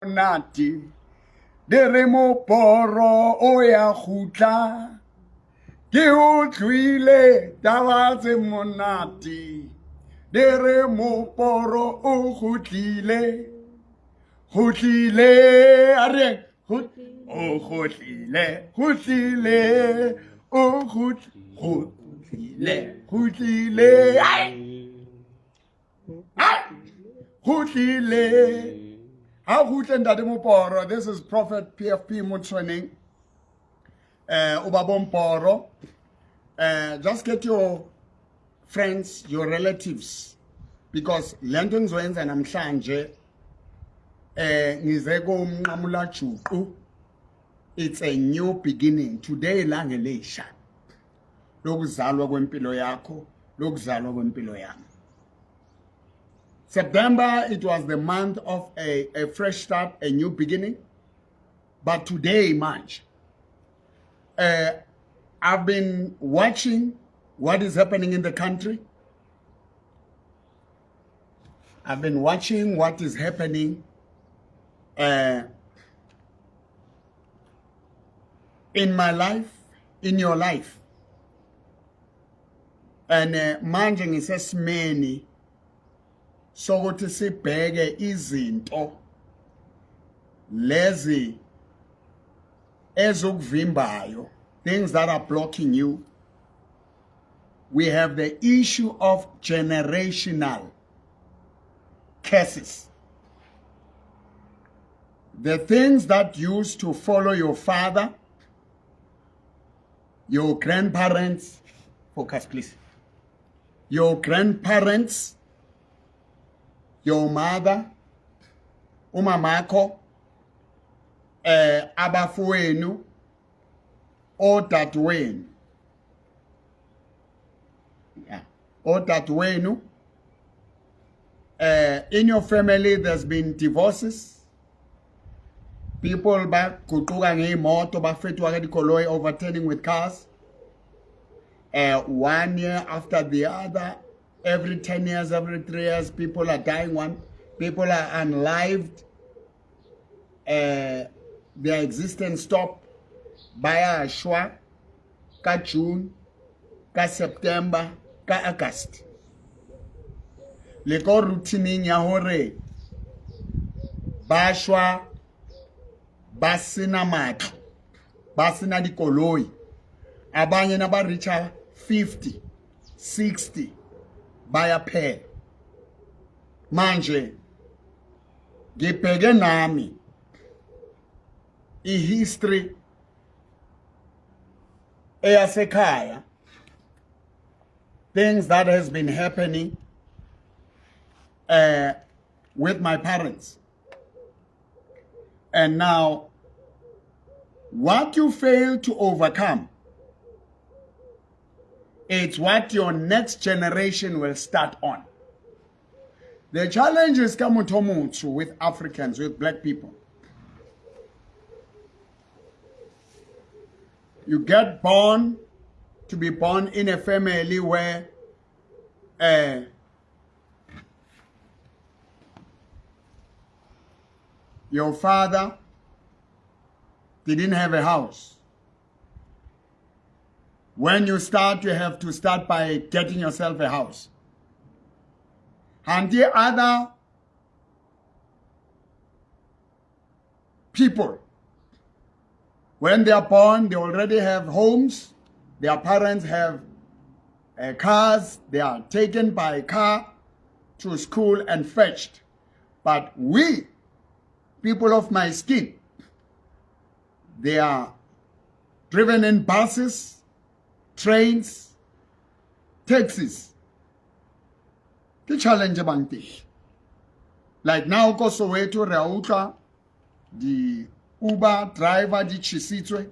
monate di re moporo o ya gutla ke o tlwile taba tse monate di re moporo o gutlile a re o gutlile o gutlile How Ntate Moporo? This is Prophet PFP Mutsoning. Ubabomporo. Just get your friends, your relatives, because London's wins and namhlanje ngizeko umnqamula juqu. It's a new beginning. Today langelesha. Lokuzalwa kwempilo yakho, lokuzalwa kwempilo yami. September, it was the month of a fresh start, a new beginning. But today, March, I've been watching what is happening in the country. I've been watching what is happening in my life, in your life. And manje ngisesimeni sokuthi sibheke izinto lezi ezokuvimbayo, things that are blocking you. We have the issue of generational curses. The things that used to follow your father, your grandparents, focus please, your grandparents, your mother, umamako, abafowenu, odadewenu. Yeah, odadewenu. In your family, there's been divorces. People baguquka ngeimoto bafetwa ke dikoloi, overturning with cars. 1 year after the other. Every 10 years, every 3 years, people are dying. People are unlived. Their existence stop. Baya shwa, ka June, ka September, ka August. Leko routine ya hore ba shwa, ba sena matlo, ba sena dikoloi. Abanye na ba reacha 50, 60. Bayaphela manje ngibheke nami history eyasekhaya, things that has been happening with my parents, and now what you fail to overcome, it's what your next generation will start on. The challenge is kamutomutu with Africans, with black people. You get born to be born in a family where your father didn't have a house. When you start, you have to start by getting yourself a house. And the other people, when they are born, they already have homes. Their parents have cars. They are taken by car to school and fetched. But we, people of my skin, they are driven in buses, trains, taxis. The challenge about this. Like now, ko Soweto re utlwa the Uber driver di chisitswe,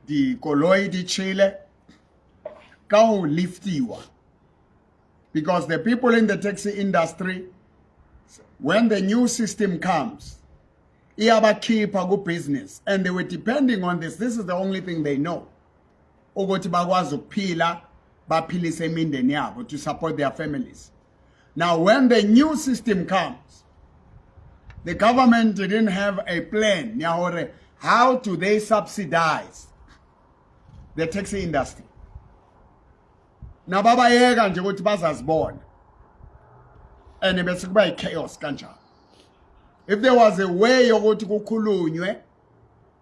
the koloi di chile, ka ho liftiwa. Because the people in the taxi industry, when the new system comes, iyabakhipa ku business, and they were depending on this. This is the only thing they know. Ukuthi bakwazi ukuphila baphilise imindeni yabo, to support their families. Now when the new system comes, the government didn't have a plan. How do they subsidize the taxi industry? Nababayeka nje ukuthi bazazibona. And bese kuba chaos kanjalo. If there was a way yokuthi kukhulunywe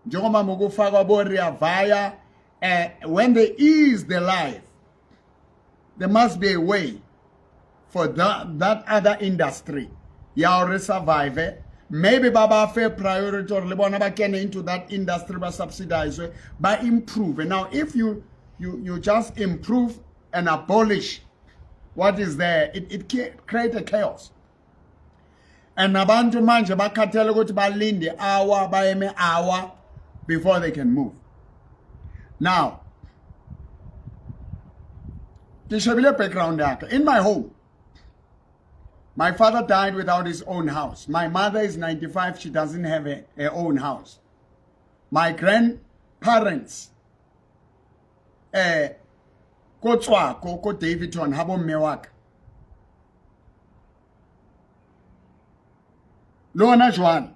njengoba mukufaka bo Rea Vaya, when they ease the life, there must be a way for that other industry ya survive. Maybe baba fair priority or lebona ba kene into that industry ba subsidize by improve. And now if you just improve and abolish what is there, it create a chaos. And abantu manje bakhathele ukuthi balinde hour bayeme hour before they can move. Now, tishabile background yakhe. In my home, my father died without his own house. My mother is 95. She doesn't have her own house. My grandparents, ko Davidton, habo mewak. Lona Juan.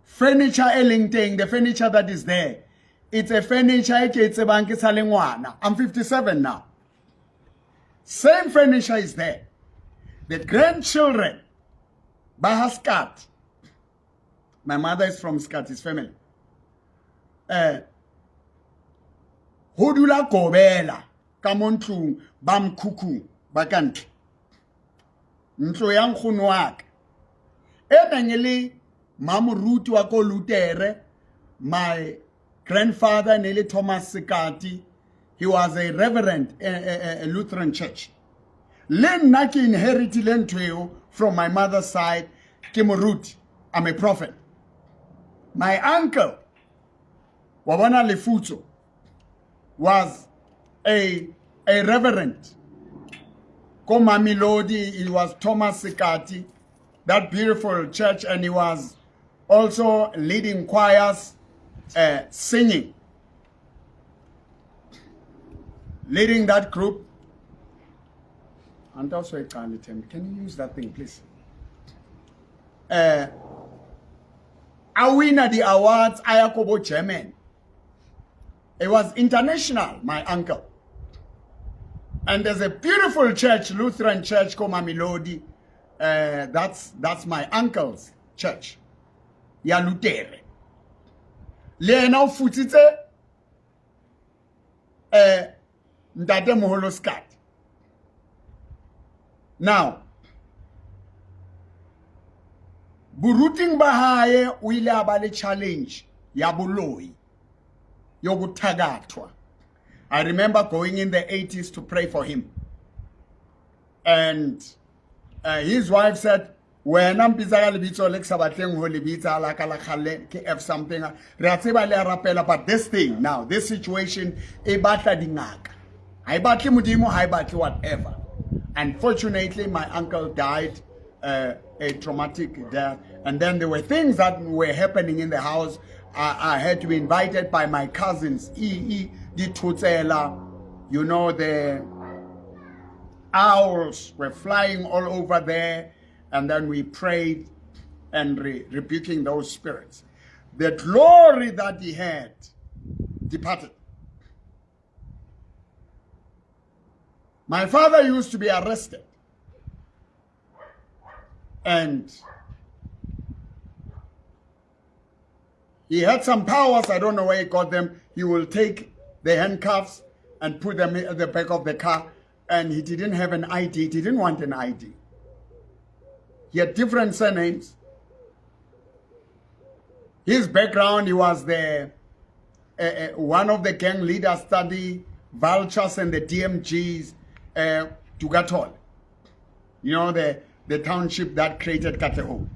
Furniture elingting, the furniture that is there. It's a furniture, it's a bank, it's a I'm 57 now. Same furniture is there. The grandchildren, Bahaskat. My mother is from Scottish family. Hodula Kobela, Kamontu, Bam Kuku, Bakant. Ntroyang Khunwak. Ebengeli, Mamu Rutu Ako Lutere, my grandfather, Nelly Thomas Sikati, he was a reverend, a Lutheran church. Len Naki inherited Len Tweo from my mother's side, Kimurut. I'm a prophet. My uncle, Wabana Lefuto, was a reverend. Komami Lodi, he was Thomas Sikati, that beautiful church, and he was also leading choirs, singing. Leading that group. And also a can you use that thing, please? I win the awards, Ayakobo chairman. It was international, my uncle. And there's a beautiful church, Lutheran church, Komami Lodi. That's my uncle's church. Ya Lutere. Lena Futite Ndade Moholo Skat. Now, Buruting Bahaye wile abale challenge Yabuloi Yogutagatwa. I remember going in the 80s to pray for him. And his wife said, when I'm bizarre libito like sabating holy bita like KF something, but this thing now, this situation, I batli mudimo, I batli whatever. Unfortunately, my uncle died a traumatic death, and then there were things that were happening in the house. I had to be invited by my cousins, Di Tutsela, you know, the owls were flying all over there, and then we prayed and rebuking those spirits. The glory that he had departed. My father used to be arrested, and he had some powers. I don't know where he got them. He will take the handcuffs and put them at the back of the car, and he didn't have an ID. He didn't want an ID. He had different surnames. His background, he was one of the gang leaders, study vultures and the DMGs, Tugatol. You know, the township that created Kateho.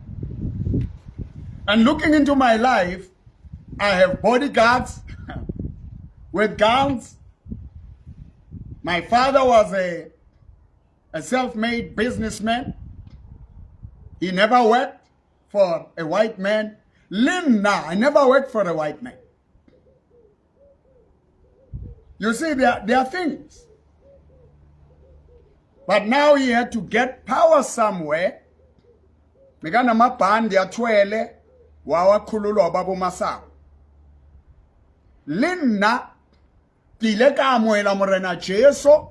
And looking into my life, I have bodyguards with guns. My father was a self-made businessman. He never worked for a white man. I never worked for a white man. You see, there are things. But now he had to get power somewhere. bekanamabhandi athwele wawakhululwa babo Masango. Linna kile ka amoela morena Jesu,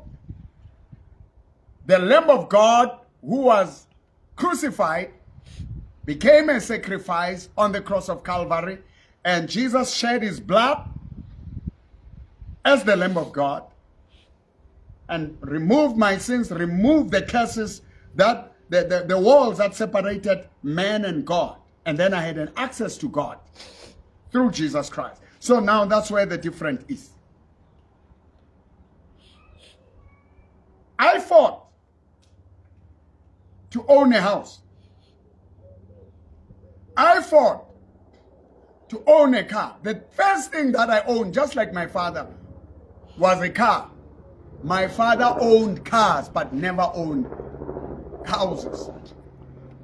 the Lamb of God who was crucified, became a sacrifice on the cross of Calvary, and Jesus shed his blood as the Lamb of God and removed my sins, removed the curses, that the walls that separated man and God. And then I had an access to God through Jesus Christ. So now that's where the difference is. I fought to own a house. I fought to own a car. The first thing that I owned, just like my father, was a car. My father owned cars but never owned houses.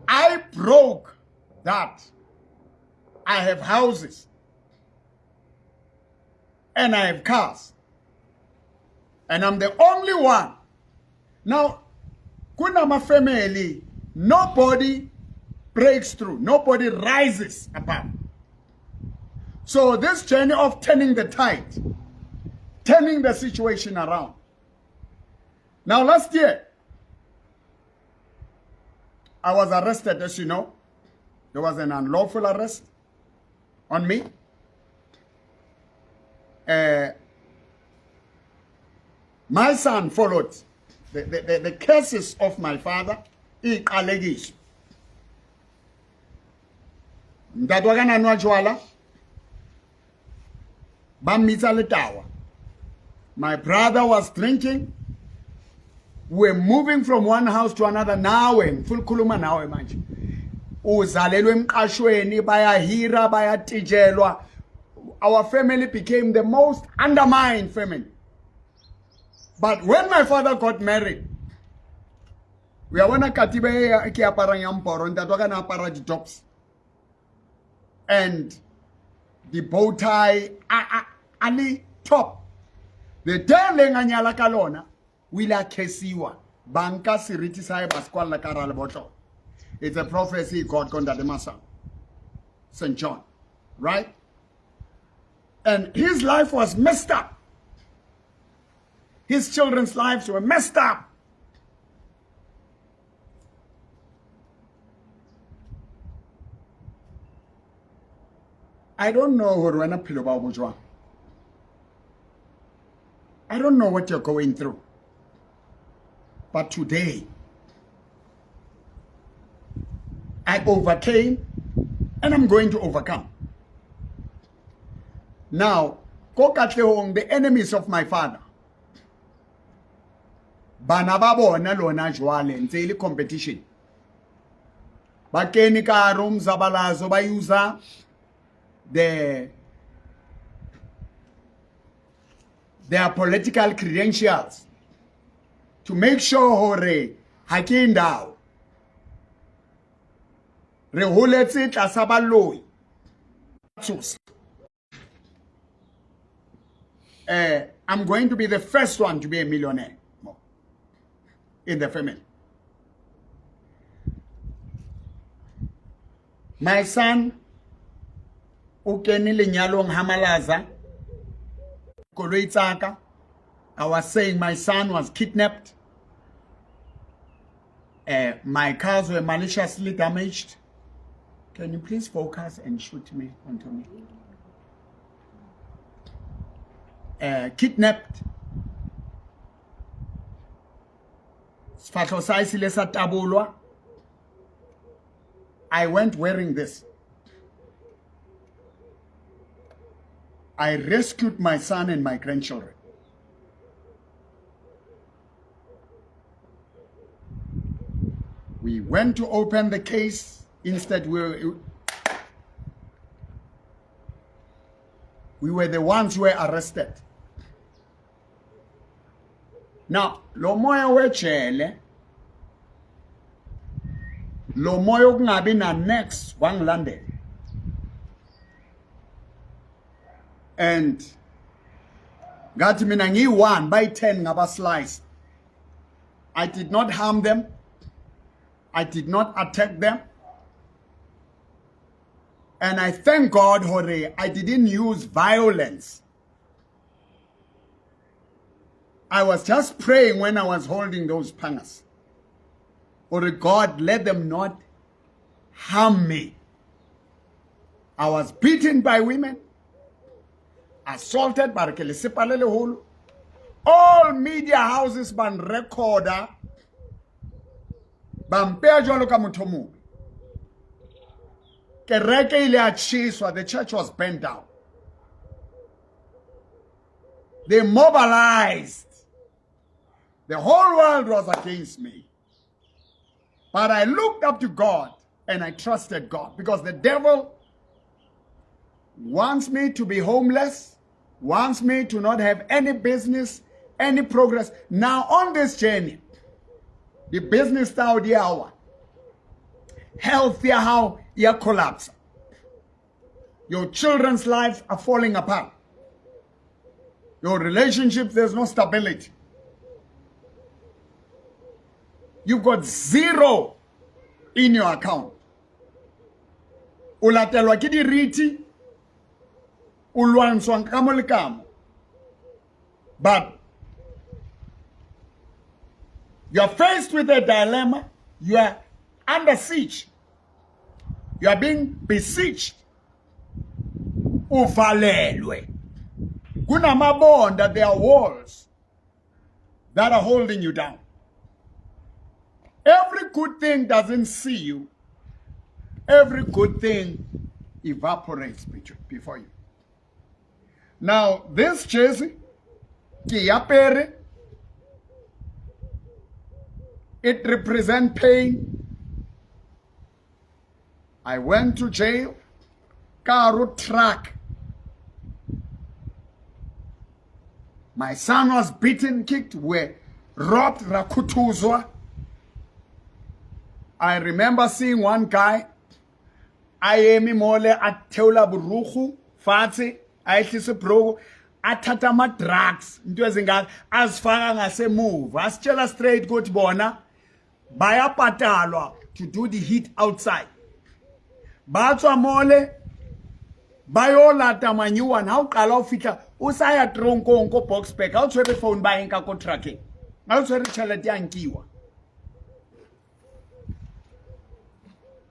I broke that. I have houses and I have cars, and I'm the only one. Now, kunama family, nobody breaks through, nobody rises above. So this journey of turning the tide, turning the situation around. Now last year, I was arrested, as you know. There was an unlawful arrest on me. My son followed the curses of my father. Iqalekiswa. Mntatu wakananwa jwala. Bammitsa letawa. My brother was drinking. We're moving from one house to another. Nawe, full kuluma nawe manje. Uzalelwe emqashweni, bayahira, bayatijelwa. Our family became the most undermined family. But when my father got married, we are one katibe ki apara nyamporo, ntatu kana apara tops, and the bow tie, ali top. The darling anyala kalona. Wila kesiwa banka siriti sai baskwala karale boto. It's a prophecy God konda de masa. St. John, right? And his life was messed up. His children's lives were messed up. I don't know what wena philo ba bojwa. I don't know what you're going through. But today, I overcame and I'm going to overcome. Now, the enemies of my father. Banababo na lona jwale nzeli competition. Bakeni ka room zabalazo bayuza their political credentials to make sure hore hakindao re holetse tlasa baloi. I'm going to be the first one to be a millionaire in the family. My son ukeni lenyalong hamalaza koloi tsaka. I was saying my son was kidnapped. My cars were maliciously damaged. Can you please focus and shoot me onto me? Kidnapped. I went wearing this. I rescued my son and my grandchildren. We went to open the case. Instead, we were the ones who were arrested. Now, lo moya wechele, lo moya kungabi na next one London. And ngathi mina ngi1 by 10 ngaba slice. I did not harm them. I did not attack them. And I thank God, Hore, I didn't use violence. I was just praying when I was holding those pangas. Or God, let them not harm me. I was beaten by women, assaulted by the all media houses ban recorder ban jwalo ka motho mongwe. Kereke ile a tjhiswa, the church was burnt down. They mobilized. The whole world was against me. But I looked up to God and I trusted God, because the devil wants me to be homeless, wants me to not have any business, any progress. Now on this journey, the business style the hour, healthier how you collapse. Your children's lives are falling apart. Your relationships, there's no stability. You've got zero in your account. Ulatelwa ki diriti, ulwanswa nkamo le kamo. But you're faced with a dilemma. You are under siege. You are being besieged. Uvalelwe. Kunamabonda, there are walls that are holding you down. Every good thing doesn't see you. Every good thing evaporates before you. Now, this jersey, it represents pain. I went to jail. Karu track. My son was beaten, kicked, robbed, rakutuzwa. I remember seeing one guy, ayemi mole atheula buruhu, fatsi, ayehlisa ibruku, athatha ama drugs, into ezingathi azifaka ngase-move. Asitshela straight ukuthi bona bayabhatalwa to do the heat outside. Batswa mole bayolata manyuwa na uqala ufika usaya tronko nko box pack awutshwere phone ba enka ko tracking. Awutshwere tšhelete ya nkiwa.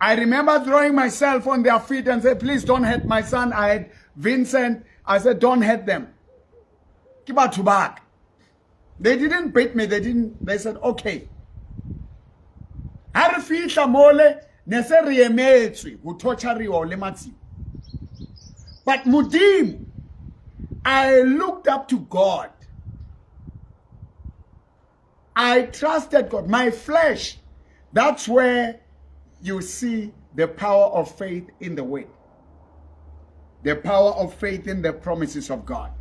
I remember throwing myself on their feet and say, please don't hurt my son. I had Vincent. I said, don't hurt them. Keep out to back. They didn't beat me. They said, okay. Harifihla mole nese riemetswe go torture le matsi. But Mudim, I looked up to God. I trusted God. My flesh, that's where you see the power of faith in the word. The power of faith in the promises of God.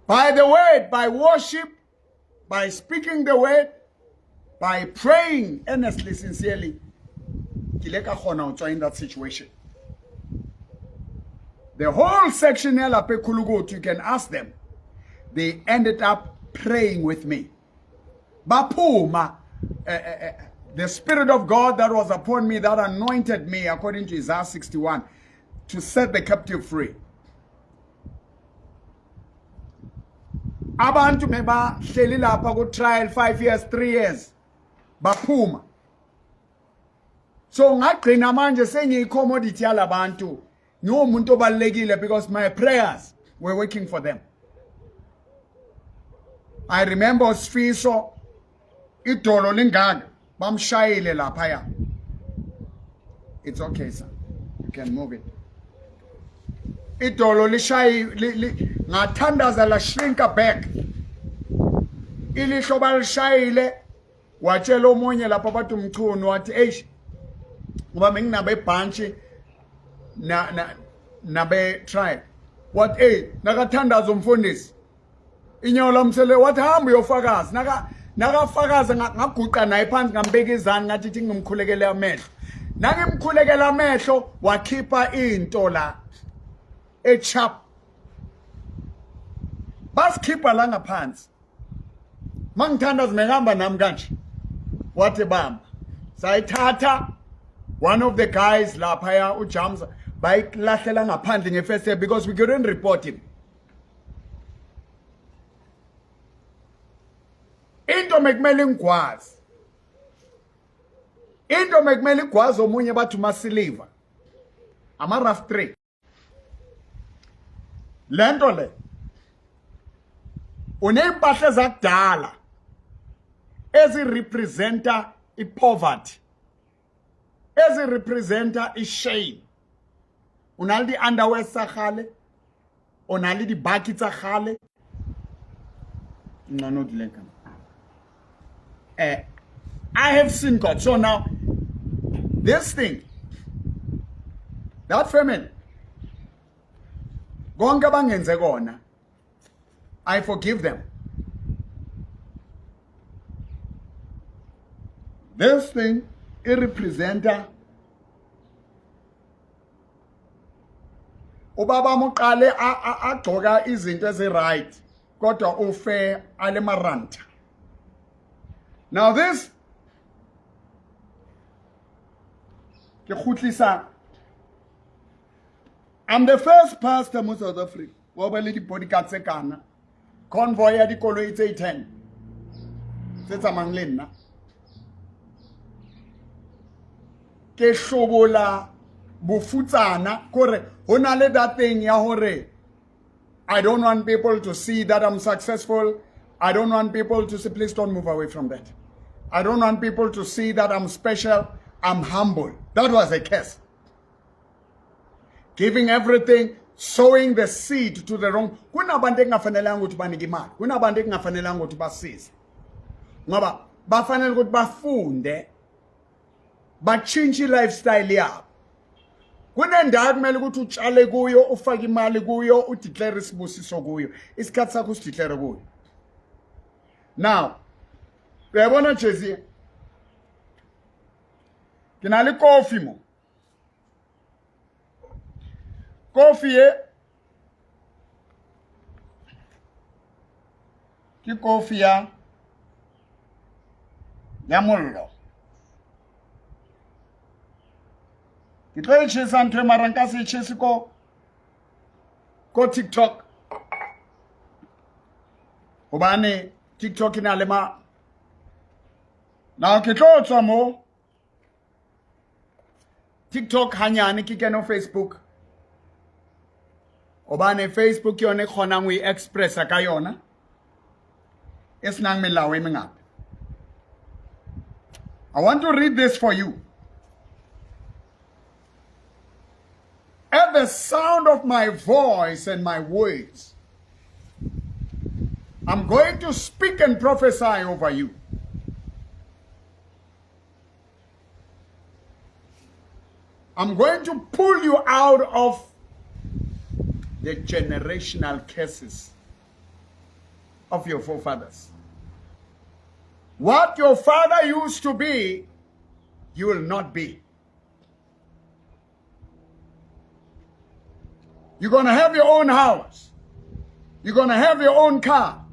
By the word, by worship, by speaking the word, by praying earnestly, sincerely, in that situation. The whole section, you can ask them. They ended up praying with me. Bapuma, the Spirit of God that was upon me, that anointed me, according to Isaiah 61, to set the captive free. Abantu meba hleli lapha ku trial 5 years, 3 years. Bapuma. So ngagcina manje sengiyicommodity yalabantu. Ngiwumuntu obalekile because my prayers were working for them. I remember Sfiso idolo lingaka bamshayile lapha ya. It's okay, sir. You can move it. Idolo lishayi ngathandaza la shrinka back. Ilihlo balishayile watshela omunye lapha bathi umchunu wathi eish ngoba menginabe ibhanchi na be try what nakathandaza umfundisi inyawo lamsele wathi hamba uyofakaza nakafakaza ngaguqa naye phansi ngambeka izandla ngathi thi ngimkhulekele amehlo nakimkhulekela amehlo wakhipha into la echap basikhipha la ngaphansi mangithandaza mehamba nami kanje wathi bamba sayithatha One of the guys, Lapaya, Ujams, by lahlela ngaphandle nge-first year because we couldn't report him. Into mekumele ngikwazi. Into mekumele ngikwazi omunye bathi uMasiliva. Ama-rough trade. Lento le. Unempahla ezakudala ezirepresenta i-poverty. Ezirepresenta i-shame. Unali di underwear tsa kgale, unali di baki tsa kgale. No, not like I have seen God. So now, this thing, that family, konke bangenze kona, I forgive them. This thing, it represents ubaba muqale agcoka izinto ezi-right kodwa ufe alemaranta. Now this ke khutlisa, I'm the first pastor mo South Africa wa ba le di-bodyguard tse kana convoy ya dikoloi tse 10 tse tsamayang le nna ke hlobola bofutsana kore hona le that thing ya hore I don't want people to see that I'm successful. I don't want people to say, please don't move away from that. I don't want people to see that I'm special. I'm humble. That was a curse. Giving everything, sowing the seed to the wrong. Kunabantu engafanelanga ukuthi banike imali. Kunabantu engafanelanga ukuthi basize. Ngoba bafanele ukuthi bafunde, bachinge lifestyle yabo. Kunendawo kumele ukuthi utshale kuyo, ufake imali kuyo, udeclare isibusiso kuyo. Isikhathi sakho usideclare kuyo. Now, uyabona Jesse, kinale coffee mo. Coffee ki coffee ya mollo. Ke tlo itshesa ntwe maranka se itshese ko TikTok. Hobane TikTok ina le ma. Now ke tlo tswa mo TikTok hanyane ke kena Facebook. Hobane Facebook yone khona ngwe express ka yona. Esnang melao e mengata. I want to read this for you. At the sound of my voice and my words, I'm going to speak and prophesy over you. I'm going to pull you out of the generational curses of your forefathers. What your father used to be, you will not be. You're going to have your own house. You're going to have your own car.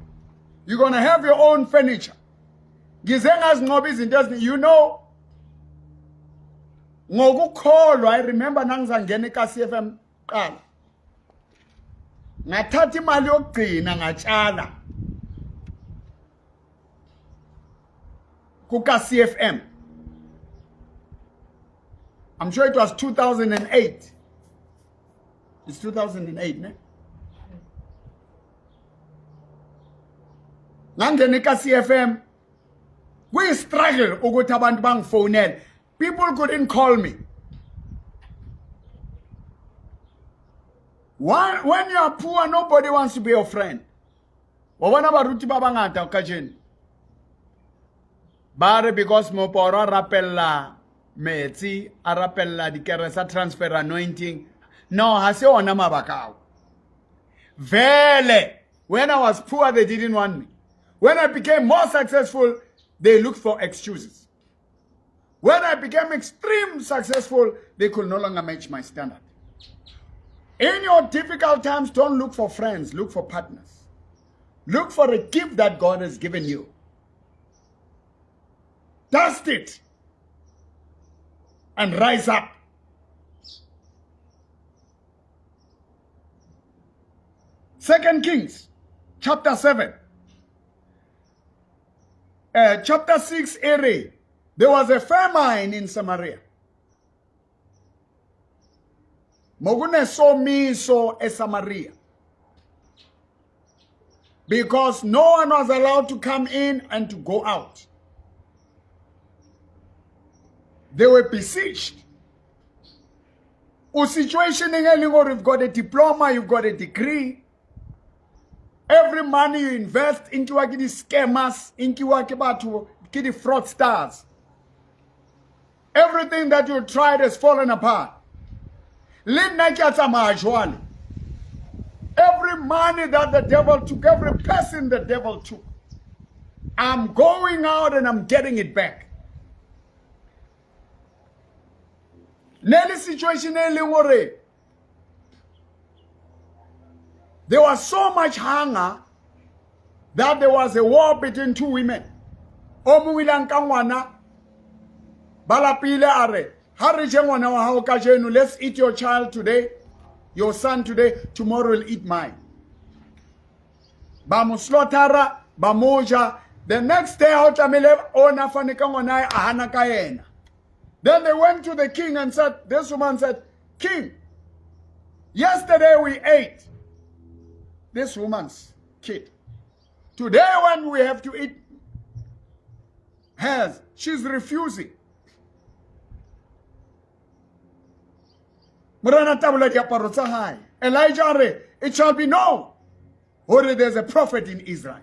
You're going to have your own furniture. You know, I remember nangizangena ka-CFM qala. Ngathatha imali yokugcina ngatshala kuka-CFM. I'm sure it was 2008. It's 2008, ne? Ngangena ka-CFM. We struggle ukuthi abantu bangifonele. People couldn't call me. When you are poor, nobody wants to be your friend. Wabona baruti ba bangata kajeni. Bare because moporo rapella metsi, a rapella dikeresa transfer anointing. No, ha se ona mabaka. Vele. When I was poor, they didn't want me. When I became more successful, they looked for excuses. When I became extreme successful, they could no longer match my standard. In your difficult times, don't look for friends, look for partners. Look for a gift that God has given you. Dust it. and rise up. Second Kings, chapter 7. Chapter 6 area. There was a famine in Samaria. Mogune somiso e Samaria. Because no one was allowed to come in and to go out. They were besieged. Situation you've got a diploma, you've got a degree. Every money you invest into the scammers, into the fraudsters. Everything that you tried has fallen apart. Every money that the devil took, every person the devil took, I'm going out and I'm getting it back. Nelly situation there was so much hunger that there was a war between two women. Let's eat your child today, your son today, tomorrow will eat mine. Bamuslotara, bamoja. The next day, then they went to the king and said, this woman said, King, yesterday we ate this woman's kid. Today when we have to eat hers, she's refusing. Elijah, it shall be known, or there's a prophet in Israel.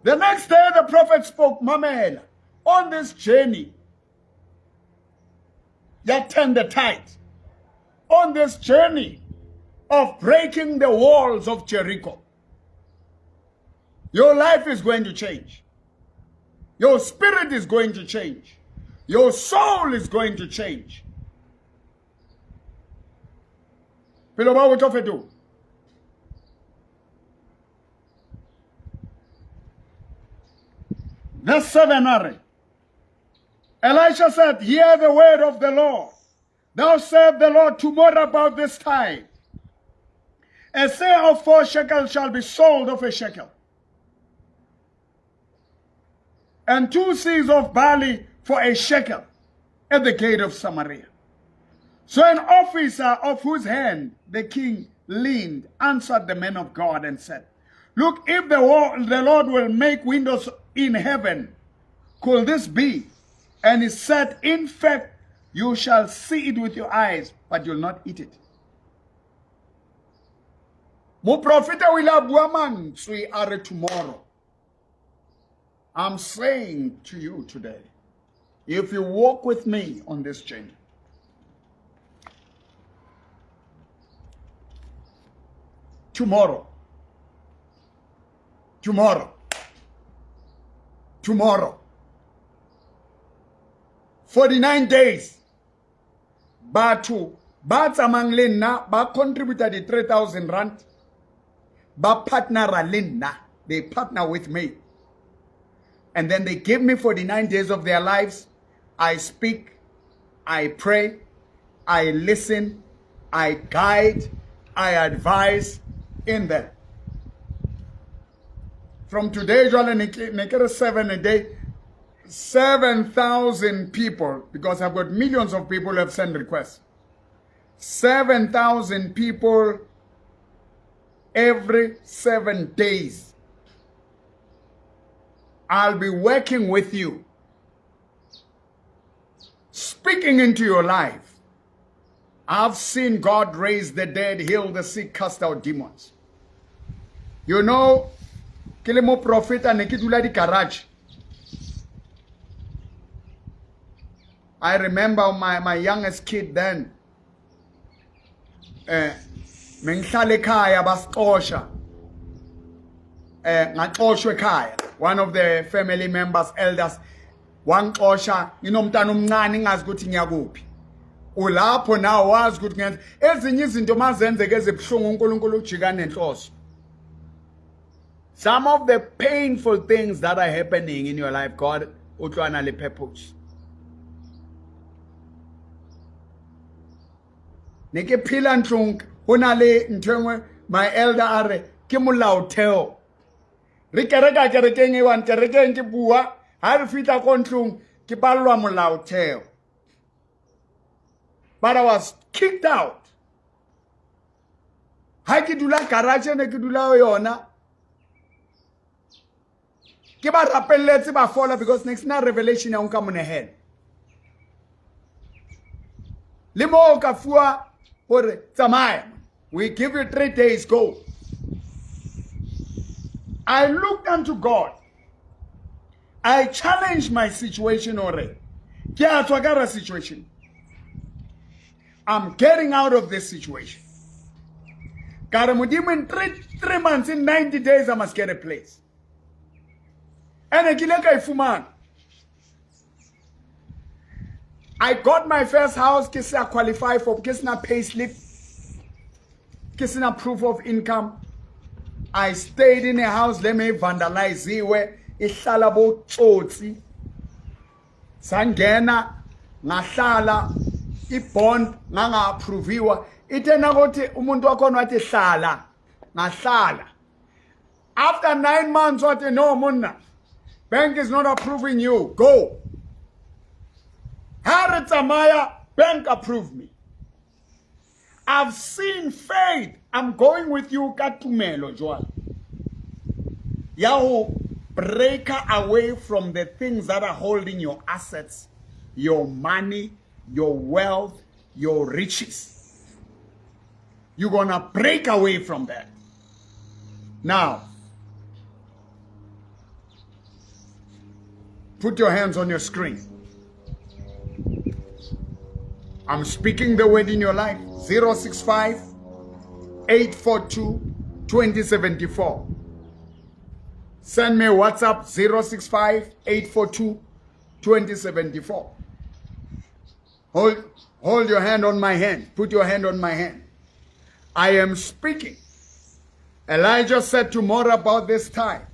The next day the prophet spoke, Mamela, on this journey, that turned the tide, on this journey of breaking the walls of Jericho, your life is going to change. Your spirit is going to change. Your soul is going to change. Verse 7, Ari. Elisha said, hear the word of the Lord. Thou serve the Lord tomorrow about this time. A seah of 4 shekels shall be sold of a shekel, and 2 seahs of barley for a shekel at the gate of Samaria. So an officer of whose hand the king leaned answered the man of God and said, look, if the Lord will make windows in heaven, could this be? And he said, in fact, you shall see it with your eyes, but you'll not eat it. Mo profita wila buaman sui are tomorrow. I'm saying to you today, if you walk with me on this journey, tomorrow, 49 days, Batu, Batsamang Lena, Ba contributed 3,000 rand, Ba partner Lena, they partner with me. And then they give me 49 days of their lives. I speak, I pray, I listen, I guide, I advise in them. From today, Joel 7 a day, 7,000 people, because I've got millions of people who have sent requests. 7,000 people every 7 days. I'll be working with you, speaking into your life. I've seen God raise the dead, heal the sick, cast out demons. You know, Kilimo Prophet and Nikitula di Garage. I remember my youngest kid then. Mengihlale ekhaya basixosha. Ngaxoshwe ekhaya. One of the family members, elders, wangixosha nginomntana omncane ngazi ukuthi ngiyakuphi. Ulapho nawo wazi ukuthi ngenza ezinye izinto mazenzeke ezibhlungu uNkulunkulu ujika nenhloso. Some of the painful things that are happening in your life, God utlwana le purpose. ne ke phela ntlong go na le ntwengwe my elder are ke molaotheo re kereka kerekeng e wan kerekeng ke bua ha re fitla ko ntlong ke ballwa molaotheo. But I was kicked out. Ha ke dula garage ne ke dula yona ke ba rapelletse ba fola because next na revelation ya nka monehela le mo ka fuwa gore tsamaya, we give you 3 days, go. I looked unto God. I challenged my situation already. Ke a tswa ka situation. I'm getting out of this situation. Kare modimo in 3 months, in 90 days, I must get a place. And I got my first house, I qualify for pay slip, proof of income. I stayed in a house, let me vandalize iwe, ihlala bo tsotsi. Sangena, ngahlala, ibond, nganga approviwa. Itena gothi umuntu wakhona wathi hlala, ngahlala. After 9 months, wathi no munna, bank is not approving you, go. Harry Tamaya, bank approved me. I've seen faith. I'm going with you, Katumelo, Joel. Yahoo, break away from the things that are holding your assets, your money, your wealth, your riches. You're going to break away from that. Now, put your hands on your screen. I'm speaking the word in your life. 065-842-2074. Send me a WhatsApp 065-842-2074. Hold your hand on my hand. Put your hand on my hand. I am speaking. Elijah said tomorrow about this time.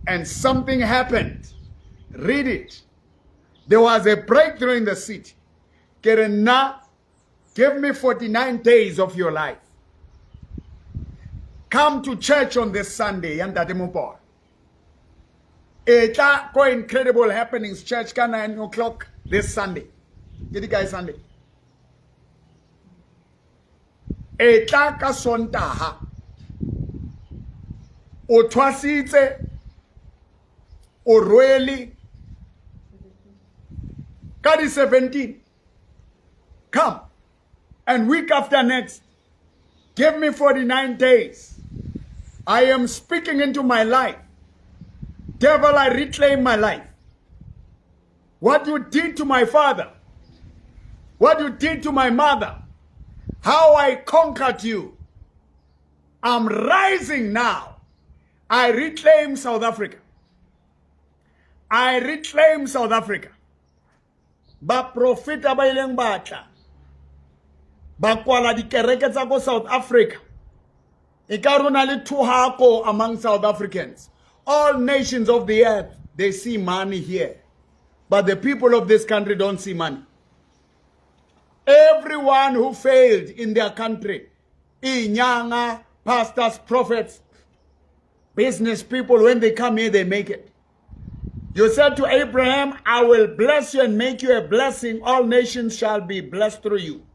And something happened. Read it. There was a breakthrough in the city. Kerena, give me 49 days of your life. Come to church on this Sunday. Eta go incredible happenings church ka 9 o'clock this Sunday. Get guys Sunday. Eta ka sontaha. O twasitse. O rweli. Kadi 17. Come. And week after next, give me 49 days. I am speaking into my life. Devil, I reclaim my life. What you did to my father, what you did to my mother, how I conquered you. I'm rising now. I reclaim South Africa. I reclaim South Africa. Ba profita ba ileng batla. Ba kwala di kereke tsa go South Africa. E ka rona le thuhako among South Africans. All nations of the earth, they see money here. But the people of this country don't see money. Everyone who failed in their country, inyanga, pastors, prophets, business people, when they come here, they make it. You said to Abraham, I will bless you and make you a blessing. All nations shall be blessed through you.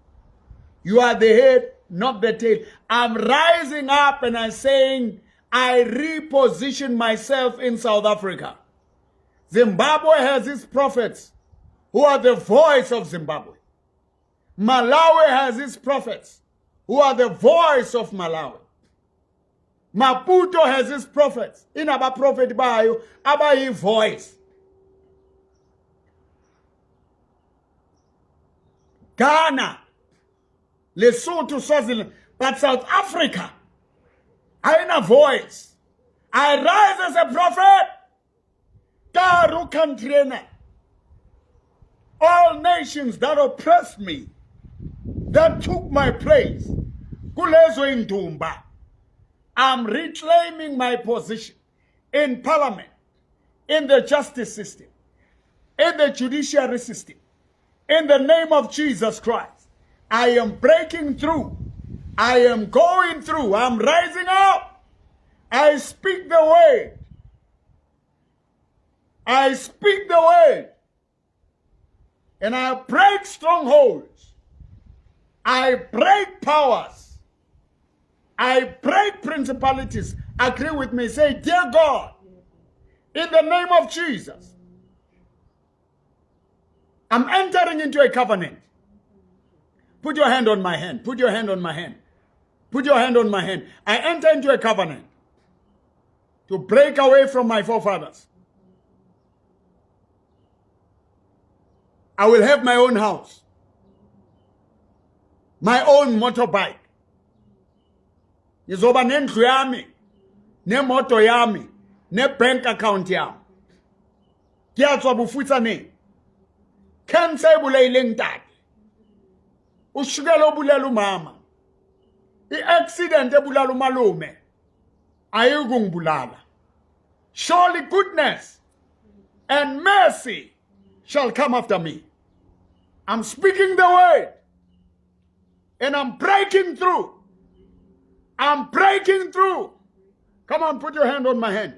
You are the head, not the tail. I'm rising up and I'm saying, I reposition myself in South Africa. Zimbabwe has its prophets who are the voice of Zimbabwe. Malawi has its prophets who are the voice of Malawi. Maputo has its prophets. Inaba prophet bayo, abayi voice. Ghana, Lesotho, Swaziland, but South Africa, I in a voice. I rise as a prophet. Karu country. All nations that oppressed me, that took my place, kulezo indumba. I'm reclaiming my position in parliament, in the justice system, in the judiciary system, in the name of Jesus Christ. I am breaking through. I am going through. I'm rising up. I speak the word. I speak the word. And I break strongholds. I break powers. I break principalities. Agree with me. Say, dear God, in the name of Jesus, I'm entering into a covenant. Put your hand on my hand. Put your hand on my hand. Put your hand on my hand. I enter into a covenant to break away from my forefathers. I will have my own house, my own motorbike. Ngizoba nendlu yami, nemoto yami, ne-bank account yami. Kiyatswa bufutsa ne. Cancer ebulele ngitata. Ushukela obulela umama. I-accident ebulala umalume. Ayikungibulala. Surely goodness and mercy shall come after me. I'm speaking the word. And I'm breaking through. I'm breaking through. Come on, put your hand on my hand.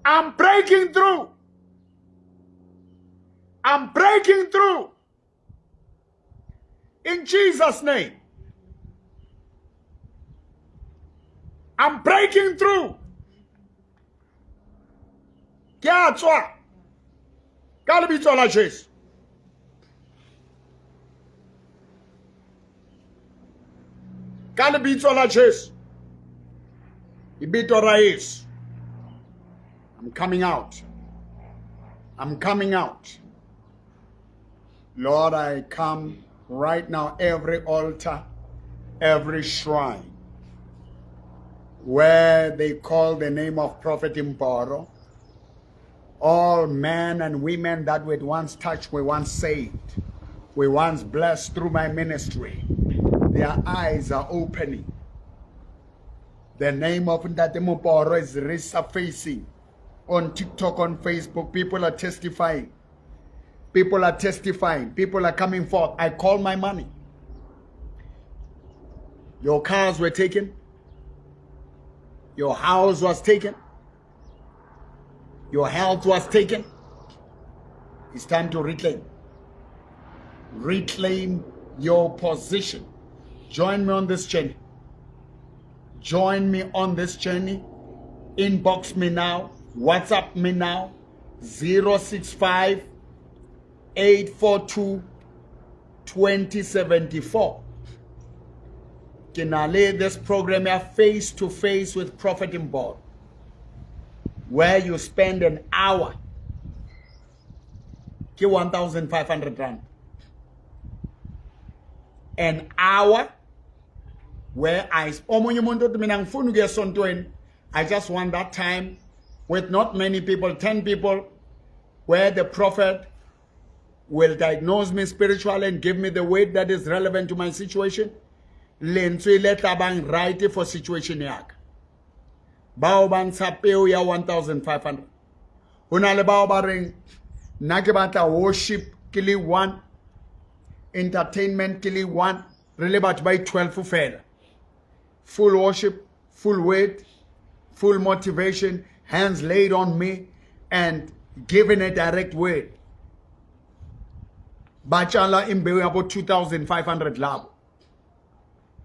I'm breaking through. I'm breaking through. In Jesus' name. I'm breaking through. Kiatswa. Kalibitwa la Jesu. Kalibitwa la Jesu. Ibito Rais. I'm coming out. I'm coming out. Lord, I come right now, every altar, every shrine, where they call the name of Prophet Mboro, all men and women that were once touched, were once saved, were once blessed through my ministry, their eyes are opening. The name of Ndate Mboro is resurfacing on TikTok, on Facebook. People are testifying. People are testifying. People are coming forth. I call my money. Your cars were taken. Your house was taken. Your health was taken. It's time to reclaim. Reclaim your position. Join me on this journey. Join me on this journey. Inbox me now. WhatsApp me now. 065 842 2074. Can I lay this program here face to face with Prophet Mboro, where you spend an hour, 1,500 rand. An hour where I just want that time with not many people, 10 people, where the prophet will diagnose me spiritually and give me the word that is relevant to my situation. Lentswe le tabang right for situation yak. Bao bang sapeo ya 1,500. Unale bao baring nakibata worship kili 1, entertainment kili 1, really about by 12 fair. Full worship, full word, full motivation, hands laid on me and given a direct word. Bachala imbewe about 2,500 lab.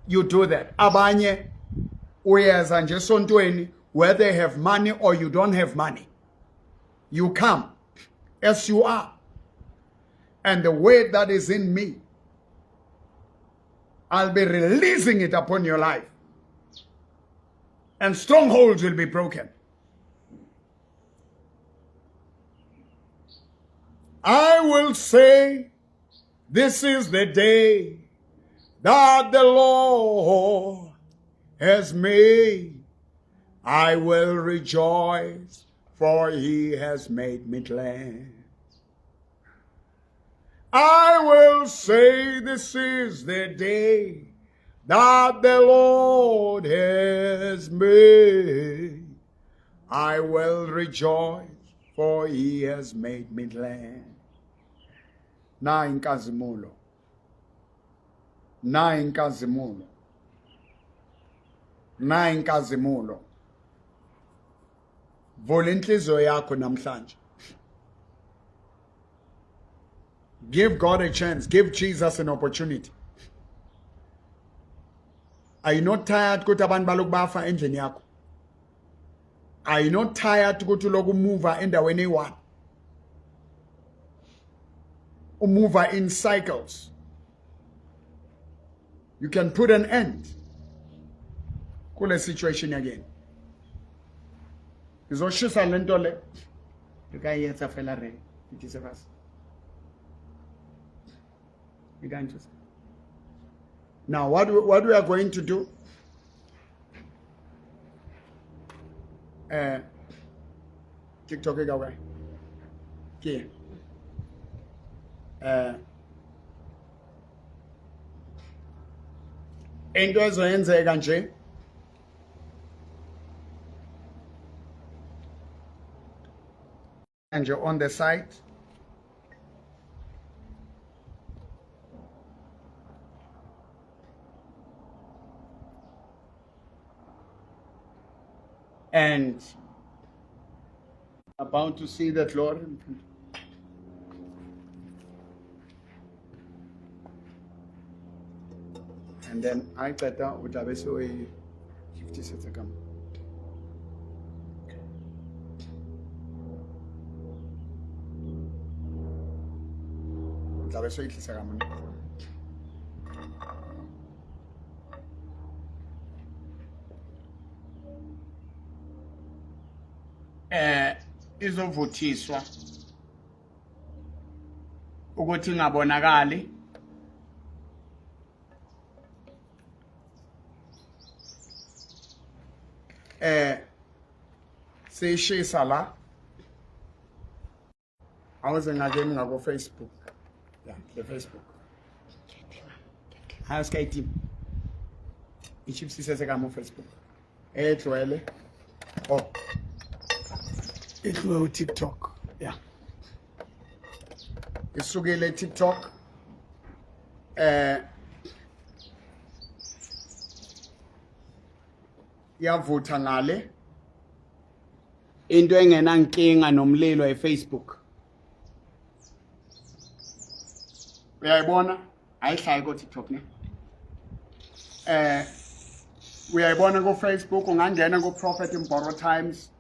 You do that. Abanye, where they have money or you don't have money. You come as you are. And the word that is in me, I'll be releasing it upon your life. And strongholds will be broken. I will say, this is the day that the Lord has made. I will rejoice, for he has made me glad. I will say, this is the day that the Lord has made. I will rejoice, for he has made me glad. Na inkazimulo. Na inkazimulo. Na inkazimulo. Vula inhliziyo yakho namhlanje. Give God a chance. Give Jesus an opportunity. Are you not tired ukuthi abantu balokhu bafa endlini yakho? Are you not tired ukuthi ulokhu umuva endaweni eyi-one? Umuva in cycles. You can put an end kule situation again. Ngizoshisa lento le. Ngikayenza fela re. Ngitise fast. Now, what we are going to do? TikTok away. Okay. Into ezoyenzeka nje. And you're on the site. And about to see that Lord. And then I cut out with a 50 seconds. Izovuthiswa ukuthi ingabonakali sishisa la awuze ngakemi ngako Facebook. Yeah, the Facebook. Haska team. Ichipsi sese kama Facebook. Etwele. Oh. It will TikTok. Yeah. Isukile TikTok. Yavutha ngale. Into engena nkinga nomlilo eFacebook. Uyayibona? Ayihlali ko TikTok ne. Uyayibona ko Facebook ungangena ko Prophet Mboro Times.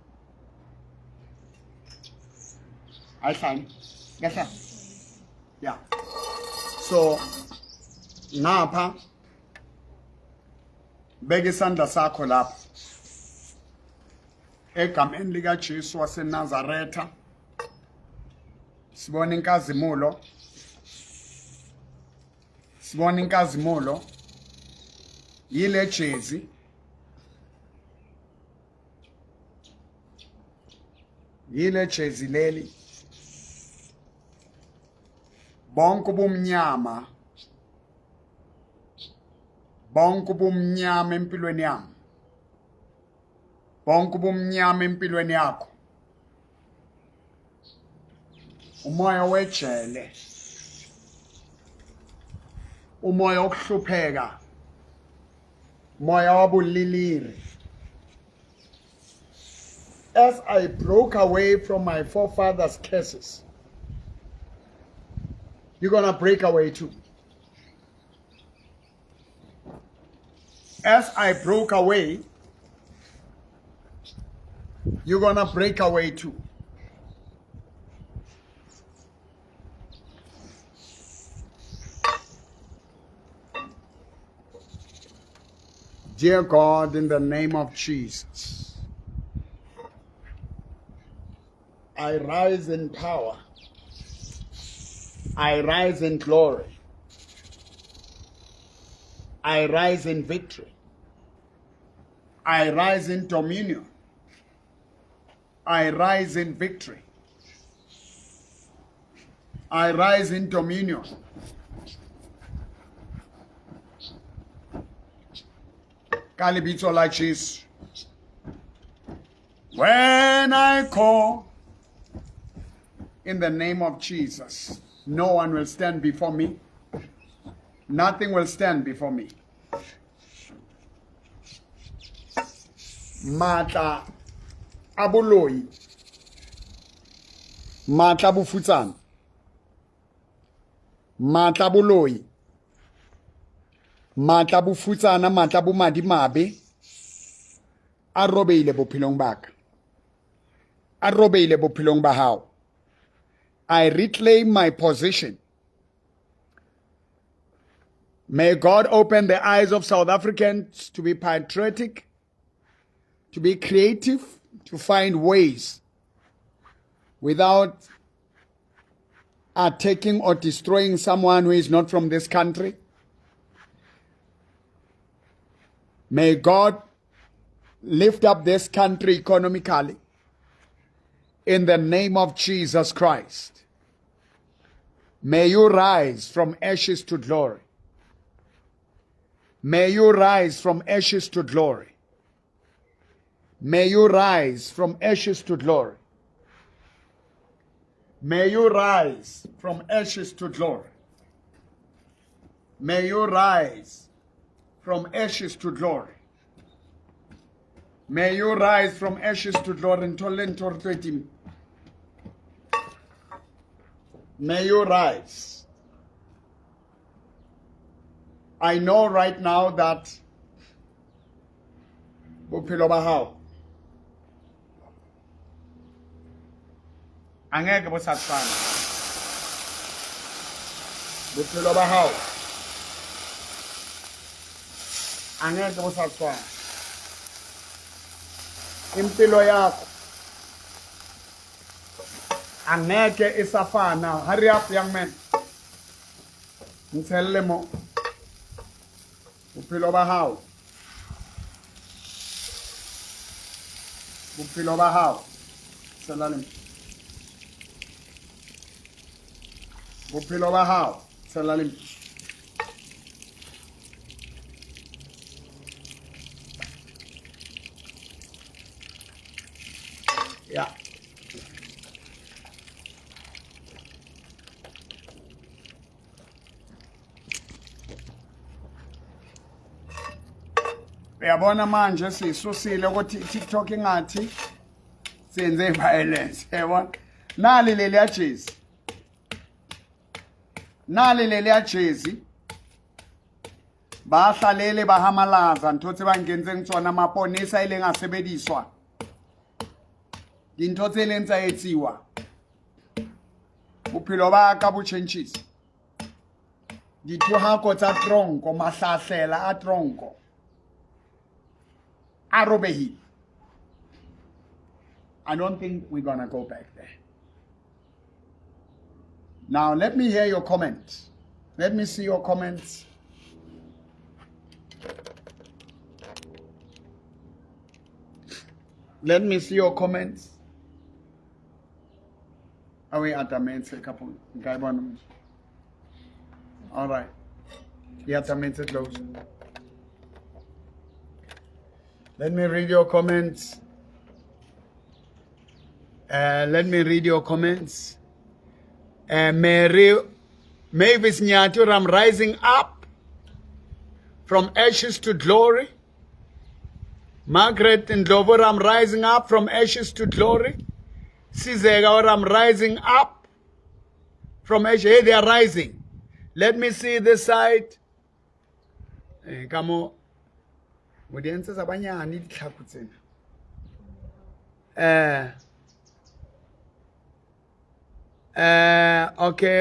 Ayihlali. Ngehla. Yeah. So ngapha beka isandla sakho lapha. Egameni lika Jesu waseNazaretha. Sibona inkazimulo. Sibona inkazimulo. Yile jezi. Yile jezi leli. Bonke ubumnyama. Bonke ubumnyama empilweni yami. Bonke ubumnyama empilweni yakho. Umoya wejele. Umoya wokuhlupheka. Umoya wabuliliri. As I broke away from my forefathers' curses, you're gonna break away too. As I broke away, you're gonna break away too. Dear God, in the name of Jesus, I rise in power. I rise in glory. I rise in victory. I rise in dominion. I rise in victory. I rise in dominion. Kalibito like this. When I call in the name of Jesus, No one will stand before me. Nothing will stand before me. Matla abuloi. Matla bufutsana. Matla buloi. Matla bufutsana, matla bumadimabe. A robeile bophelong ba ka. A robeile bophelong ba hao. I reclaim my position. May God open the eyes of South Africans to be patriotic, to be creative, to find ways without attacking or destroying someone who is not from this country. May God lift up this country economically in the name of Jesus Christ. May you rise from ashes to glory. May you rise from ashes to glory. May you rise from ashes to glory. May you rise from ashes to glory. May you rise from ashes to glory. May you rise from ashes to glory. May you rise. I know right now that bophelo ba hao angeke bo sa tshwana. Bophelo ba hao angeke bo sa tshwana. Impilo yakho angeke isafana. Hurry up, young man. Ngitshelle mo. Bophelo ba hao. Bophelo ba hao. Salalem. Bophelo ba hao. Salalem. Yeah. Uyabona manje sisusile ukuthi TikTok ingathi senze violence. Yabona? Nali leliya jezi. Nali leliya jezi. Bahlalele bahamalaza ntotse bangenze ngitsona maponisa ile ngasebediswa. Dintho tse leng tsa etsiwa. Bophelo ba ka bo changes. Dithohako tsa tronko, mahlahlela a tronko. Arobehi. I don't think we're gonna go back there. Now let me hear your comments. Let me see your comments. Let me see your comments. Are we at the main couple? All right. Yeah, the main close. Let me read your comments. Let me read your comments. Mavis Nyatur, I'm rising up from ashes to glory. Margaret Ndlovu, I'm rising up from ashes to glory. Sizega, I'm rising up from ashes. Hey, they are rising. Let me see this side. Come on. Okay,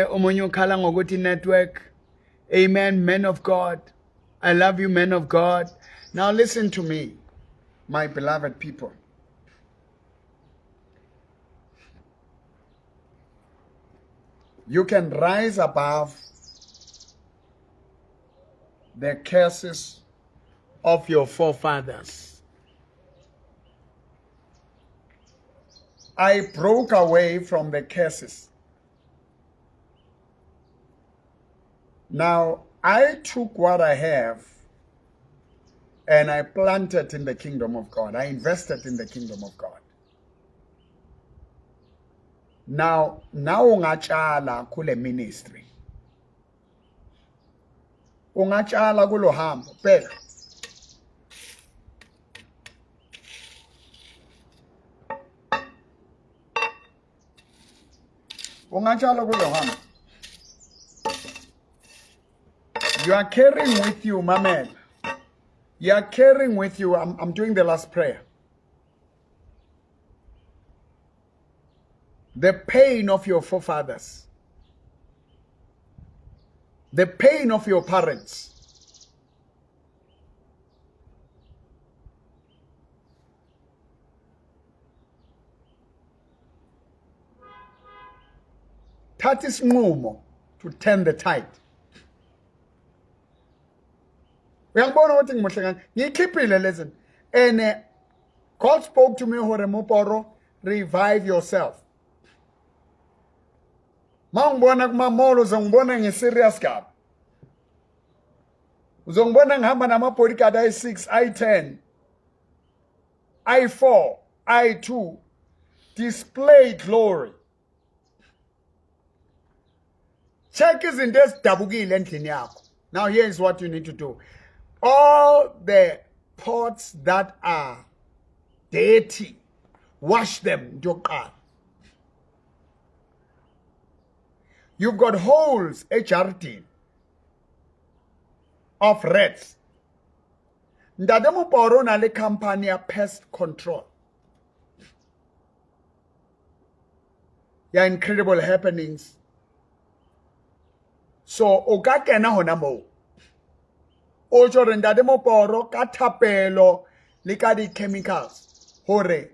Umunyu Kala Ngoguti Network. Amen, men of God. I love you, men of God. Now listen to me, my beloved people. You can rise above the curses of your forefathers. I broke away from the curses. Now, I took what I have and I planted in the kingdom of God. I invested in the kingdom of God. Now ungatshala kule ministry. Ungatshala kulo hambo phela. Ungatshala kulo hambo. You are carrying with you, my man. You are carrying with you. I'm doing the last prayer. The pain of your forefathers. The pain of your parents. That is normal to turn the tide. Uyangibona ukuthi ngimuhlekani ngikhiphile listen and God spoke to me hore Moporo, revive yourself. Mangibona kuma mall uzongibona nge-serious kabi. Uzongibona ngihamba nama-bodyguard i6 i10 i4 i2 display glory. Check izinto ezidabukile endlini yakho. Now here is what you need to do. All the pots that are dirty, wash them. You've got holes, HRT, of rats. Ndademo Poro na le company pest control. Yeah, incredible happenings. So, okakena hona mo. Ojo rendademo Poro ka thapelo le ka di chemicals. Hore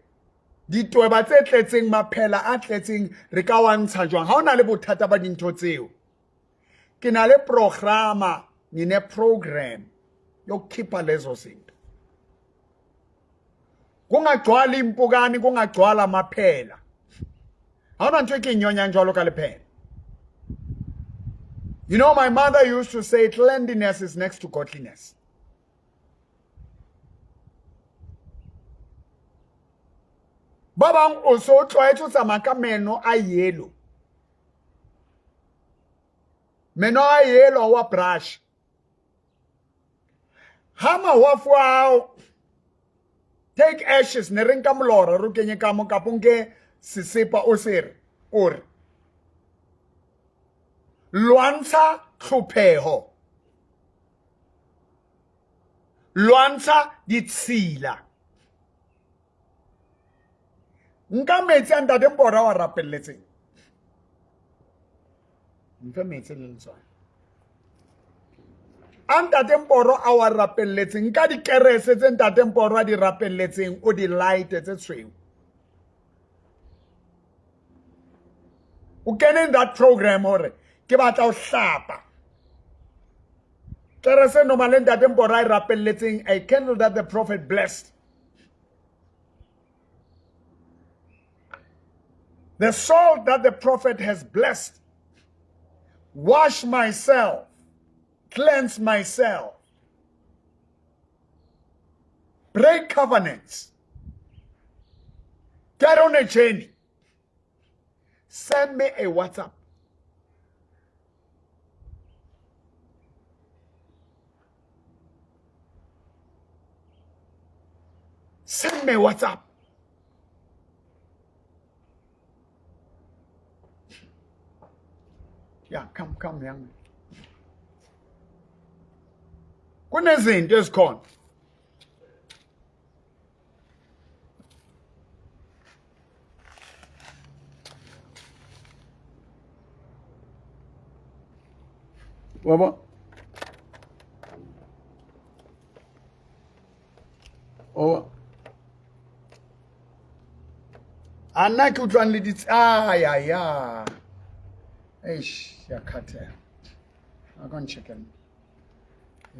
di tweba tse tletseng maphela a tletseng re ka wa ntsha jwang ha ona le bothata ba dintho tseo. Ke na le programa, ngine program yo khipha lezo zinto. Kungagcwala impukani, kungagcwala maphela. Ha ona ntwe ke nyonya njalo ka lephela. You know, my mother used to say cleanliness is next to godliness. Baba also try to samaka meno a yellow. Meno a yellow wa brush. Hama wafwao. Take ashes nerinka mlora rukenye kamo kapunge sisipa osir or. Lwansa tlhopheho. Lwansa ditsila. Nka metsi a ntate Mpora wa rapelletseng. Nka metsi le letswana. A ntate Mpora a wa rapelletseng. Nka dikerese tse ntate Mpora a di rapelletseng o di light tse tshweu. O kene in that program hore ke batla o hlapa. Kerese normally ntate Mpora a rapelletseng a candle that the prophet blessed. The salt that the prophet has blessed. Wash myself. Cleanse myself. Break covenants. Get on a journey. Send me a WhatsApp. Send me a WhatsApp. Yeah, come, young man. Kunezinto ezikhona. Wabo? Oh. Anna ke utlwang le ditsi ya. Eish, yakhatha. I'm going to check in.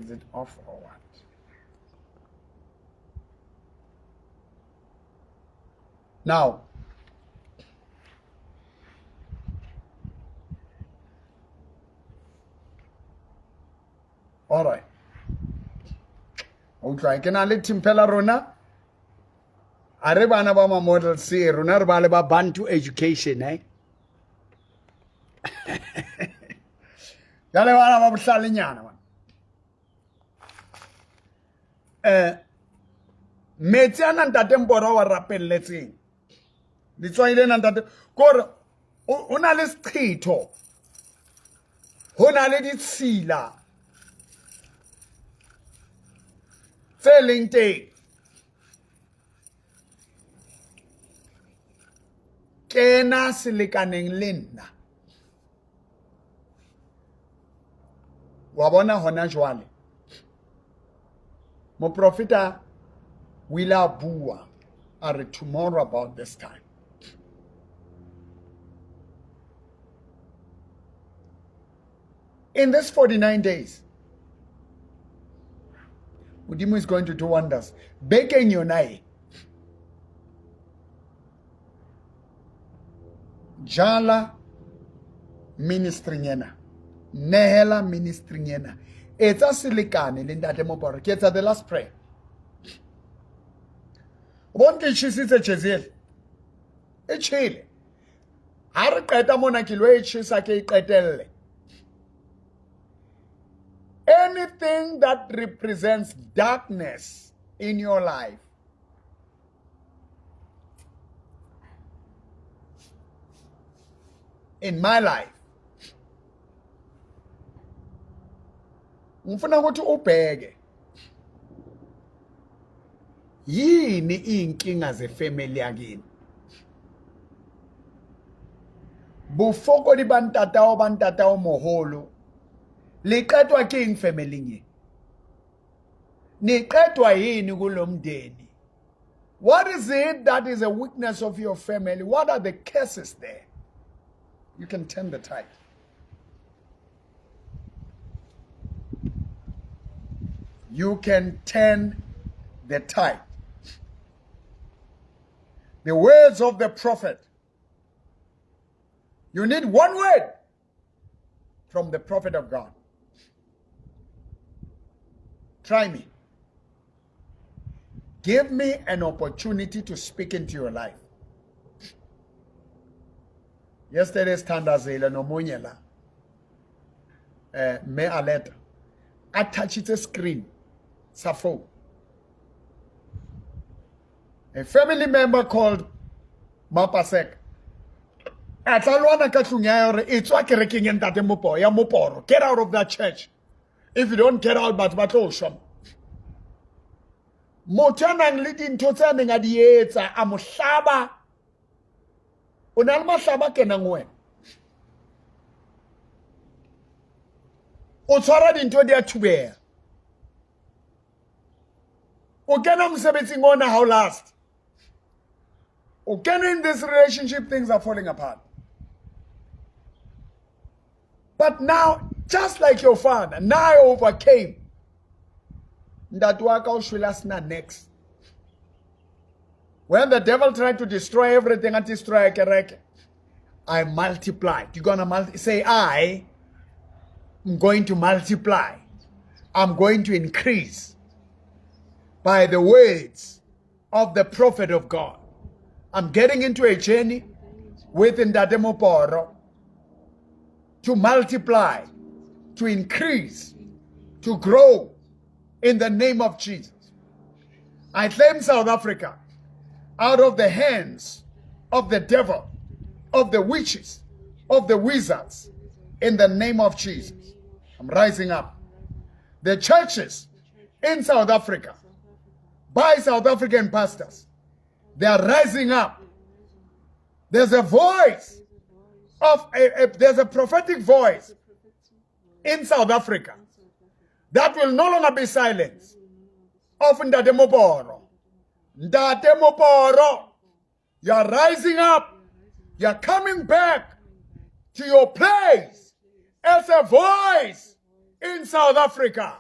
Is it off or what? Now, all right. I'll try. Can I let Timpela Rona? Are bana ba ma model C, rona re ba le ba Bantu education, eh? Jale bana ba bohlalenyana bana. Metsi ana ntate Mporo wa rapelletseng. Letswai lena ntate kore o na le seqhetho. Ho na le ditshila tse leng teng. Kena selekaneng le nna. Wa bona hona jwale. Moprofeta o ile a bua a re tomorrow about this time. In this 49 days, Modimo is going to do wonders. Bekeng yona e. Jala ministry nyena. Nehela ministry nyena. Etsa selekane le ntate Mporo. Ke etsa the last prayer. Bonke tjhisitse tjezele. E tshile. Ha re qeta mona ke lo e tshisa ke iqetelle. Anything that represents darkness in your life, in my life, ngifuna ukuthi ubheke yini inkinga zefamily yakini. Bufokodi bantatao moholo liqedwa king family nge. Niqedwa yini kulomndeni? What is it that is a weakness of your family? What are the cases there? You can turn the tide. You can turn the tide. The words of the prophet. You need one word from the prophet of God. Try me. Give me an opportunity to speak into your life. Yesterday's Tandazela no Munyela. Me alert. Attach it a screen. Safo. A family member called Mapasek. Atalwana katlunga it's wa kerekeng ya ntate Mporo. Get out of that church. If you don't get out, but batlo Motanang leading to turning at the aids, Amushaba Unalma Shaba Kenangwe. Otsara into their tube. Okenam sebeting on how last. Oken in this relationship, things are falling apart. But now, just like your father, now I overcame. That work out should last next. When the devil tried to destroy everything and destroy Kereke, I multiplied. You're gonna say, I am going to multiply. I'm going to increase by the words of the prophet of God. I'm getting into a journey with Ndate Mporo to multiply, to increase, to grow in the name of Jesus. I claim South Africa out of the hands of the devil, of the witches, of the wizards, in the name of Jesus. I'm rising up. The churches in South Africa, by South African pastors, they are rising up. There's a voice of there's a prophetic voice in South Africa that will no longer be silenced. Of Ndate Mporo. Ndate Mporo. You're rising up. You're coming back to your place as a voice in South Africa.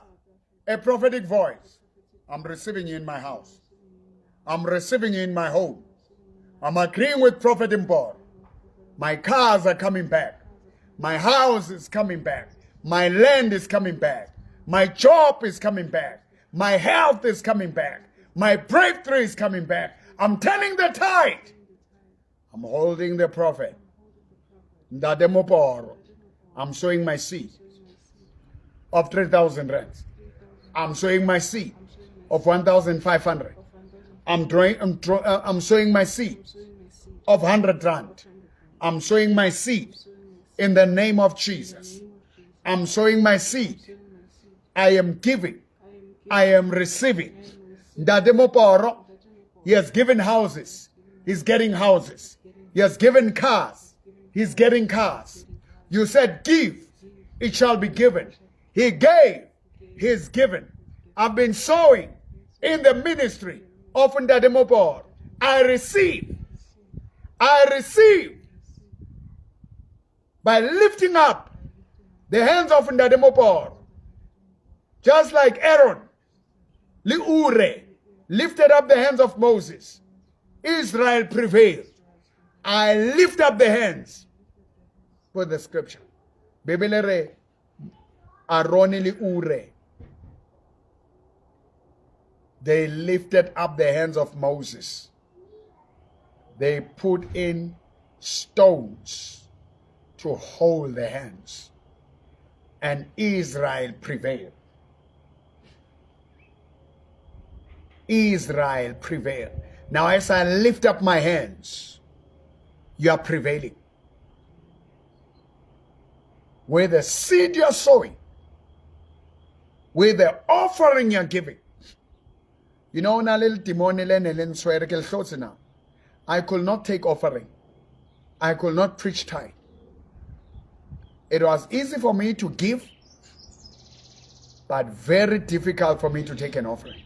A prophetic voice. I'm receiving you in my house. I'm receiving you in my home. I'm agreeing with Prophet Mporo. My cars are coming back. My house is coming back. My land is coming back. My job is coming back. My health is coming back. My breakthrough is coming back. I'm turning the tide. I'm holding the prophet Ndade Moporo. I'm sowing my seed of 3,000 rands. I'm sowing my seed of 1,500. I'm sowing my seed of 100 rand. I'm sowing my seed in the name of Jesus. I'm sowing my seed. I am giving. I am receiving. Ndade Moporo, he has given houses. He's getting houses. He has given cars. He's getting cars. You said, give, it shall be given. He gave, he's given. I've been sowing in the ministry of Ndade Moporo. I receive by lifting up the hands of Ndade Moporo. Just like Aaron, Liure, lifted up the hands of Moses. Israel prevailed. I lift up the hands for the scripture. Bebelere Aaron Liure. They lifted up the hands of Moses. They put in stones to hold the hands. And Israel prevailed. Israel prevailed. Now as I lift up my hands, you are prevailing. With the seed you're sowing, with the offering you're giving. You know, I could not take offering. I could not preach tithe. It was easy for me to give, but very difficult for me to take an offering.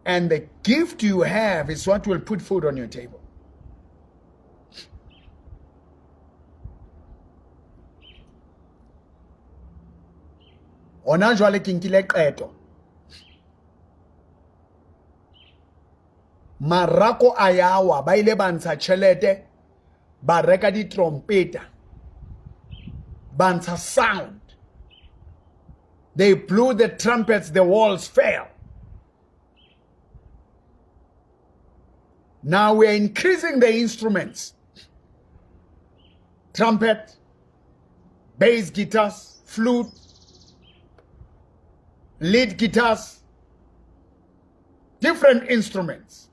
And the gift you have is what will put food on your table. Ona jwale ke nkile qeto. Marako ayawa ba ile ba ntsha tšhelete ba reka di trompeta ba ntsha sound. They blew the trumpets, the walls fell. Now we are increasing the instruments. Trumpet, bass guitars, flute, lead guitars, different instruments.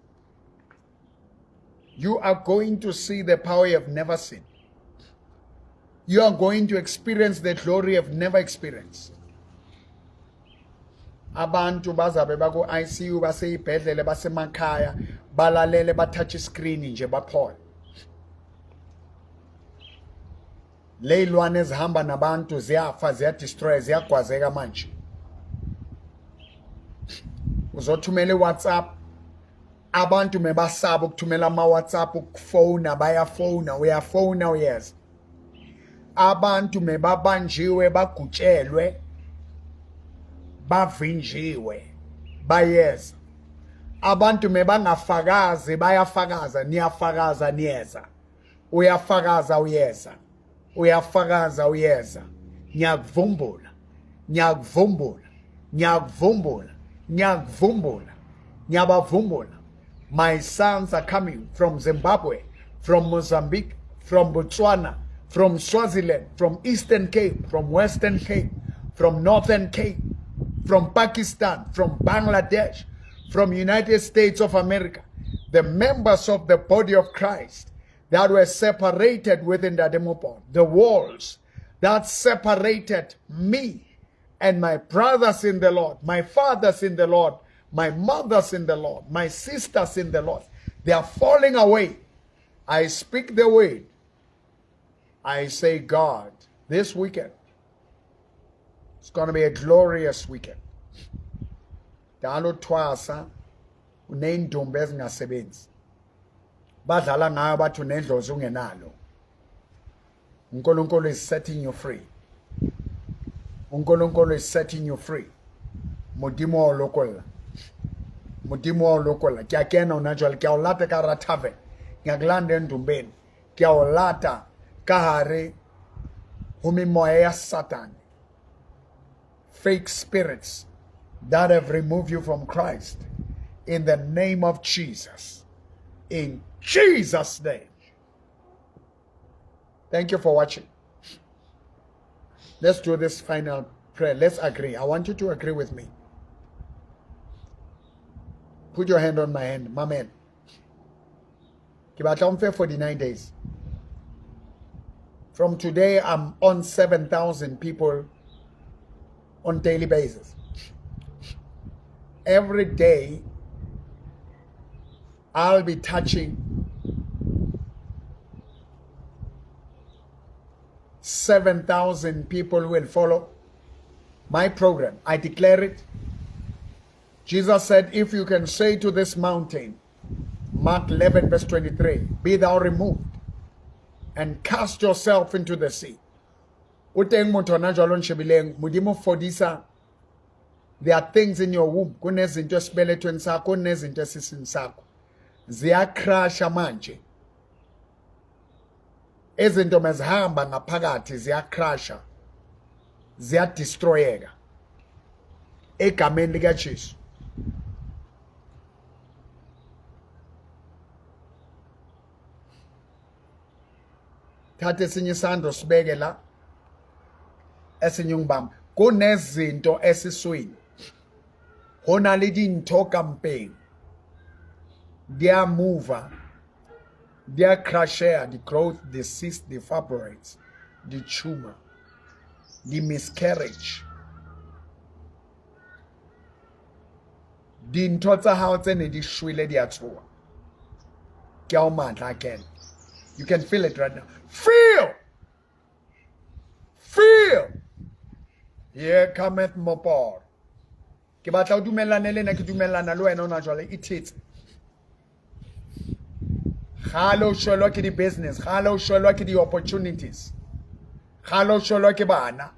You are going to see the power you have never seen. You are going to experience the glory you have never experienced. Abantu bazabe bako ICU baseyibhedlele basemakhaya balalele batouch screen nje baphole. Leyilwane ezihamba nabantu ziyafa ziyadestroy ziyagwazeka manje. Uzothumela WhatsApp abantu mebasaba ukuthumela ama WhatsApp ukufona bayafona uyafona uyeza. Abantu mebabanjiwe bagutshelwe bavinjiwe bayeza. Abantu mebangafakazi bayafakaza niyafakaza niyeza. Uyafakaza uyeza. Uyafakaza uyeza. Nyakuvumbula. Nyakuvumbula. Nyakuvumbula. Nyakuvumbula. Nyabavumbula. My sons are coming from Zimbabwe, from Mozambique, from Botswana, from Swaziland, from Eastern Cape, from Western Cape, from Northern Cape, from Pakistan, from Bangladesh, from United States of America, the members of the body of Christ that were separated within the Demopon, the walls that separated me and my brothers in the Lord, my fathers in the Lord, my mothers in the Lord, my sisters in the Lord, they are falling away. I speak the word. I say, God, this weekend, it's going to be a glorious weekend. Dalo twasa uneyindumbe ezingasebenzi. Badlala ngayo bathi unendlozi ungenalo. uNkulunkulu is setting you free. uNkulunkulu is setting you free. Modimo wa lokola. Modimo wa lokola. Kya kena unajwal kya olata ka ratave. Nyaglande endumbeni. Kya olata kahare humimoya ya Satan. Fake spirits that have removed you from Christ. in the name of Jesus. In Jesus' name. Thank you for watching. Let's do this final prayer. Let's agree. I want you to agree with me. Put your hand on my hand. My man. About 49 days. From today, I'm on 7,000 people on daily basis. Every day, I'll be touching 7,000 people will follow my program. I declare it. Jesus said, if you can say to this mountain, Mark 11 verse 23, be thou removed and cast yourself into the sea. There are things in your womb. Kunezinto esibelethweni sakho, kunezinto esiswini sakho. Ziyakrasha manje. Izinto mezihamba ngaphakathi ziyakrasha. Ziyadestroyeka. Egameni likaJesu. Thatha esinye isandla sibeke la. Esinye ungibamba. Kunezinto esiswini. Hona le dintho kampeng. Their mover, their crusher, the growth, the cyst, the evaporates, the tumor, the miscarriage. Dintho tsa hao tse ne di shwele di a tsoha. Ke a o matla again. You can feel it right now. Feel! Feel! Here cometh Mopor. Ke batla o dumellane le nna ke dumellana le wena ona jwale it hits. Hello, shwelwa ke di business. Hello, shwelwa ke di opportunities. Hello, shwelwa ke bana.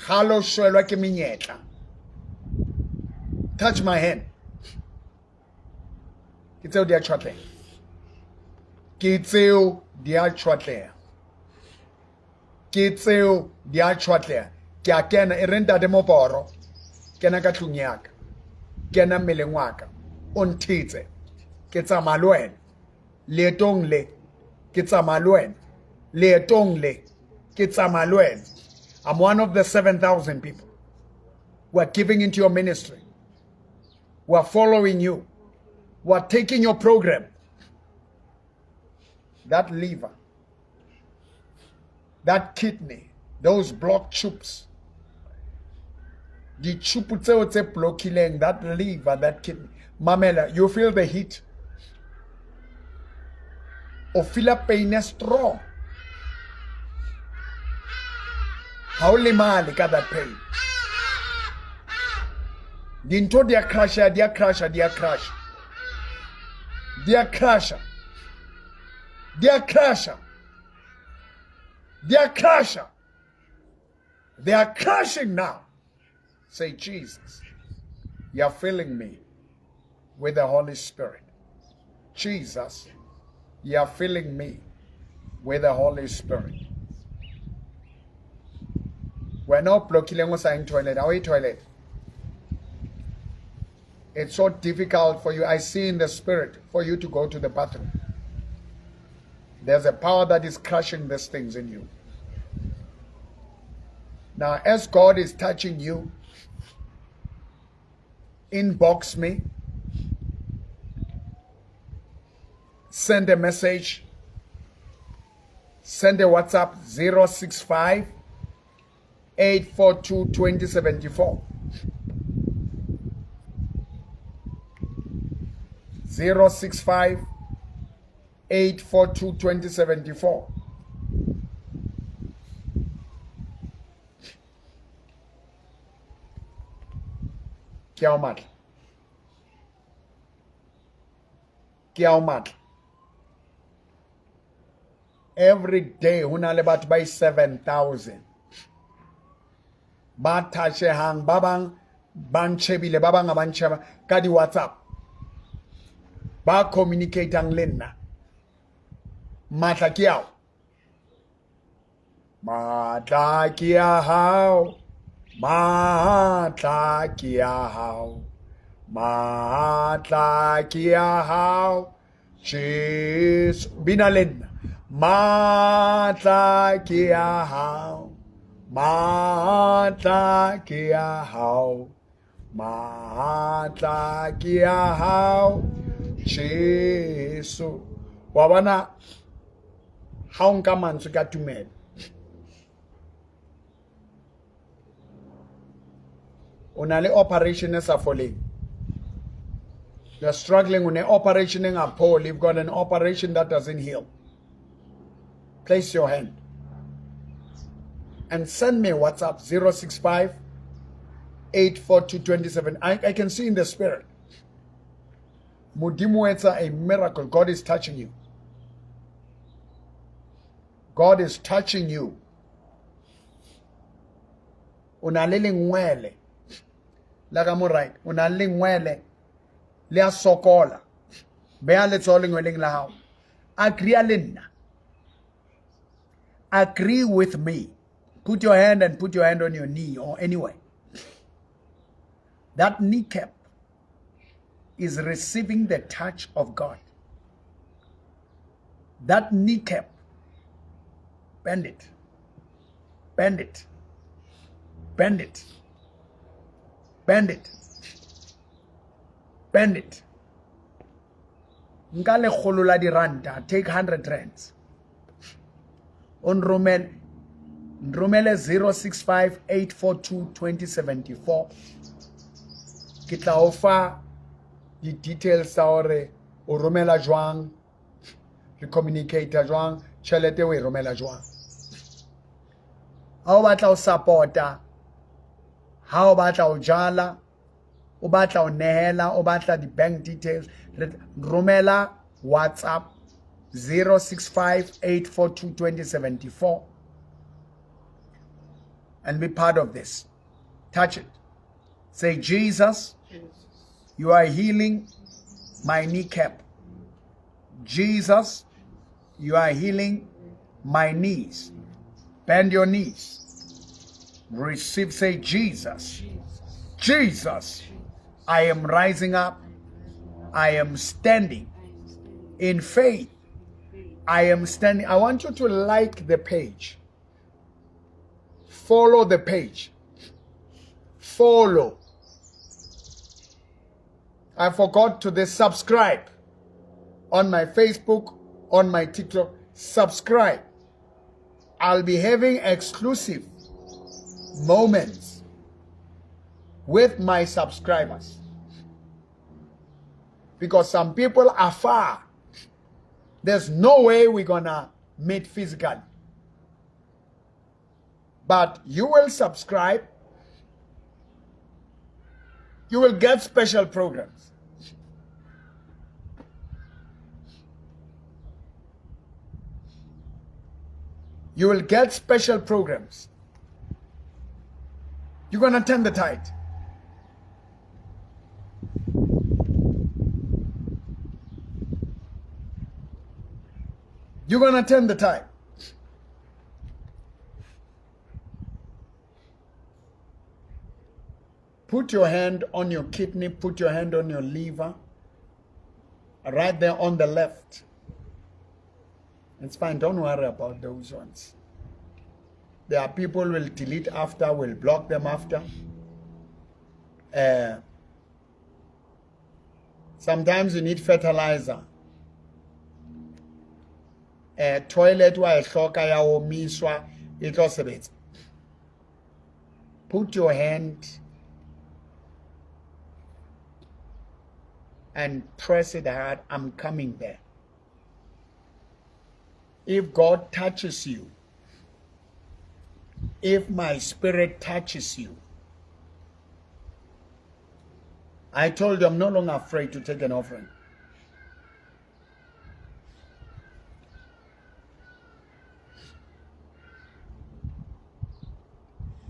Hello, shwelwa ke menyetla. Touch my hand. Ke tseo di a tshwatleha. Ke tseo di a tshwatleha. Ke tseo di a tshwatleha. Ke a kena e re ntate Moporo. Kena ka tlung ya ka. Kena mmeleng wa ka. O nthitse. Ke tsamaya le wena. Leetong le ke tsamaya le wena. Leetong le ke tsamaya le wena. I'm one of the 7,000 people who are giving into your ministry, who are following you, who are taking your program. That liver, that kidney, those blocked tubes, the tube tse blockileng, that liver, that kidney. Mamela, you feel the heat. O feel a pain strong. How limali got that pain? Dinto dia crusher, dia crusher, dia crusher. Dia crusher. Dia crusher. Dia crusher. They are crushing now. Say, Jesus, you are filling me with the Holy Spirit. Jesus, you are filling me with the Holy Spirit. We're not blocking in toilet. Are we toilet? It's so difficult for you. I see in the spirit for you to go to the bathroom. There's a power that is crushing these things in you. Now, as God is touching you, inbox me. Send a message. Send a WhatsApp 065 842 2074. 065 842 2074. Kiaomat. Kiaomat. Every day, hunale bat by 7,000. Ba tashe hang babang banchebile babang abancheba kadi WhatsApp. Ba communicate ang lenna. Matla kiao. Matla kiao. Matla kiao. Matla ke a hao, Jesu. Bina le nna. Matla ke a hao, matla ke a hao, matla ke a hao, Jesu. Wa bona ha o nka mantswe ka tumelo, o na le operation e sa foleng. You're struggling with an operation in a pole. You've got an operation that doesn't heal. Place your hand and send me WhatsApp 065 842 27. I can see in the spirit. Mudimu etsa a miracle. God is touching you. God is touching you. Unalele ngwele. Laga mo right. Unalele ngwele. Lea sokola. Bea le tsole ngweleng la hao. Agree le nna. Agree with me. Put your hand on your knee or anywhere. That kneecap is receiving the touch of God. That kneecap, bend it, bend it, bend it, bend it, bend it. Ngale kholo la di ranta, take 100 rands. On Romel 065 842 2074. Kitla ofa the details tsa hore o romela jwang, re communicator jwang, tšhelete o e romela jwang. Ha o batla o supporta, ha o batla o jala, o batla o nehela, o batla di bank details, romela WhatsApp 065 842 2074 and be part of this. Touch it. Say, Jesus, you are healing my kneecap. Jesus, you are healing my knees. Bend your knees. Receive, say, Jesus. Jesus, I am rising up. I am standing in faith. I am standing. I want you to like the page. Follow the page. Follow. I forgot to subscribe on my Facebook, on my TikTok. Subscribe. I'll be having exclusive moments with my subscribers. Because some people are far. There's no way we're gonna meet physically. But you will subscribe. You will get special programs. You will get special programs. You're going to turn the tide. You're going to turn the tide. Put your hand on your kidney, put your hand on your liver, right there on the left. It's fine, don't worry about those ones. There are people who will delete after, will block them after. Sometimes you need fertilizer. Toilet wa hloka ya omiswa itlo sebetsa. Put your hand and press it hard. I'm coming there. If God touches you, if my spirit touches you, I told you I'm no longer afraid to take an offering.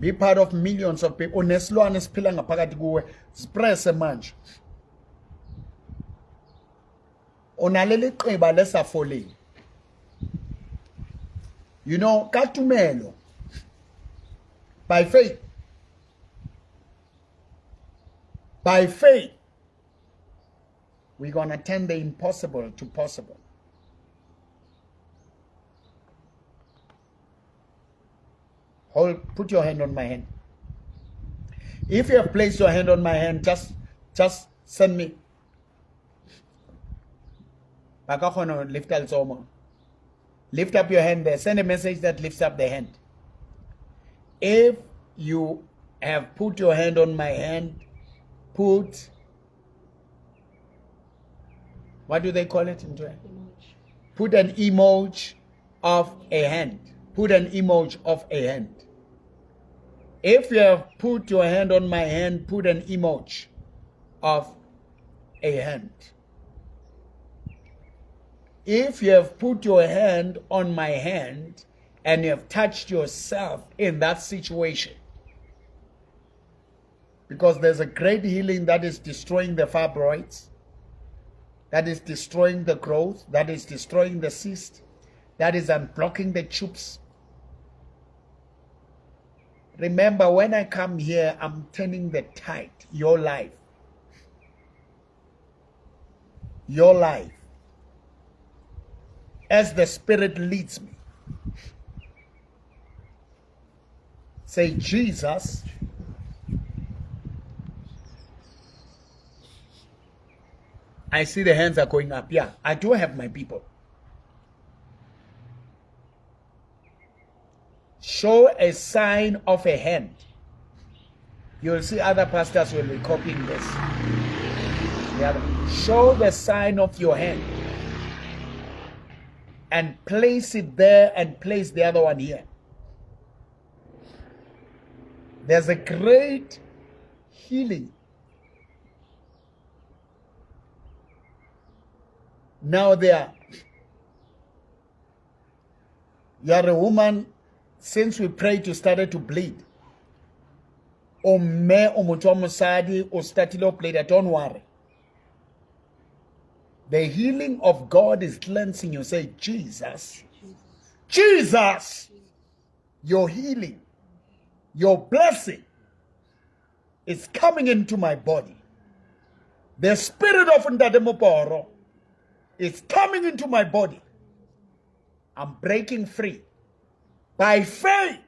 Be part of millions of people. Unesilwane esiphila ngaphakathi kuwe. Spread manje. Unaleli qeba lesafoleni. You know, katumelo. By faith. By faith. We're going to turn the impossible to possible. Put your hand on my hand. If you have placed your hand on my hand, just send me. Lift up your hand there. Send a message that lifts up the hand. If you have put your hand on my hand, put, what do they call it? Put an emoji of a hand. Put an emoji of a hand. If you have put your hand on my hand, put an emoji of a hand. If you have put your hand on my hand and you have touched yourself in that situation, because there's a great healing that is destroying the fibroids, that is destroying the growth, that is destroying the cyst, that is unblocking the tubes. Remember, when I come here, I'm turning the tide, your life. Your life. As the Spirit leads me. Say, Jesus, I see the hands are going up. Yeah, I do have my people. Show a sign of a hand. You'll see other pastors will be copying this. Show the sign of your hand. And place it there and place the other one here. There's a great healing. Now there. You are a woman, since we prayed, you started to bleed. Don't worry. The healing of God is cleansing you. Say, Jesus. Jesus. Your healing, your blessing is coming into my body. The spirit of Ndademoporo is coming into my body. I'm breaking free. By faith,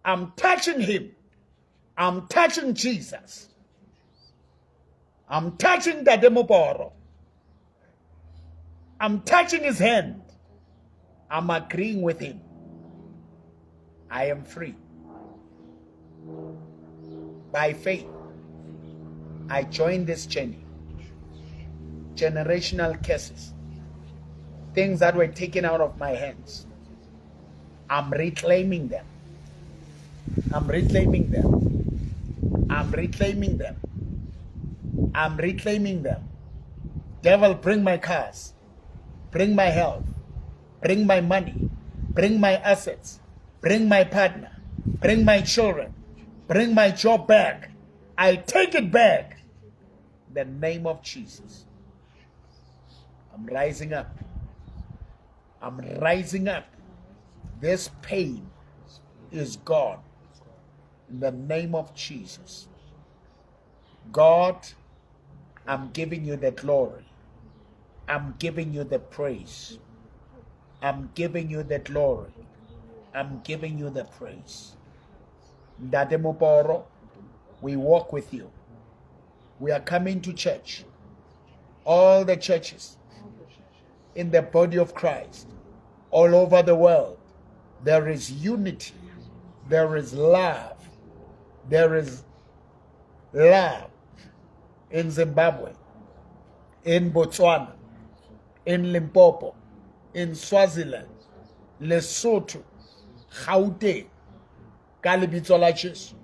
I'm touching him. I'm touching Jesus. I'm touching Ndademoporo. I'm touching his hand. I'm agreeing with him. I am free. By faith, I join this journey. Generational curses, things that were taken out of my hands, I'm reclaiming them. I'm reclaiming them. I'm reclaiming them. I'm reclaiming them. Devil, bring my cars. Bring my health. Bring my money. Bring my assets. Bring my partner. Bring my children. Bring my job back. I'll take it back. In the name of Jesus. I'm rising up. I'm rising up. This pain is gone. In the name of Jesus. God, I'm giving you the glory. I'm giving you the praise. I'm giving you the glory. I'm giving you the praise. Ndademoporo, we walk with you. We are coming to church. All the churches in the body of Christ, all over the world, there is unity. There is love. There is love in Zimbabwe, in Botswana, in Limpopo, in Swaziland, Lesotho, Gauteng, Kalibitsolachis,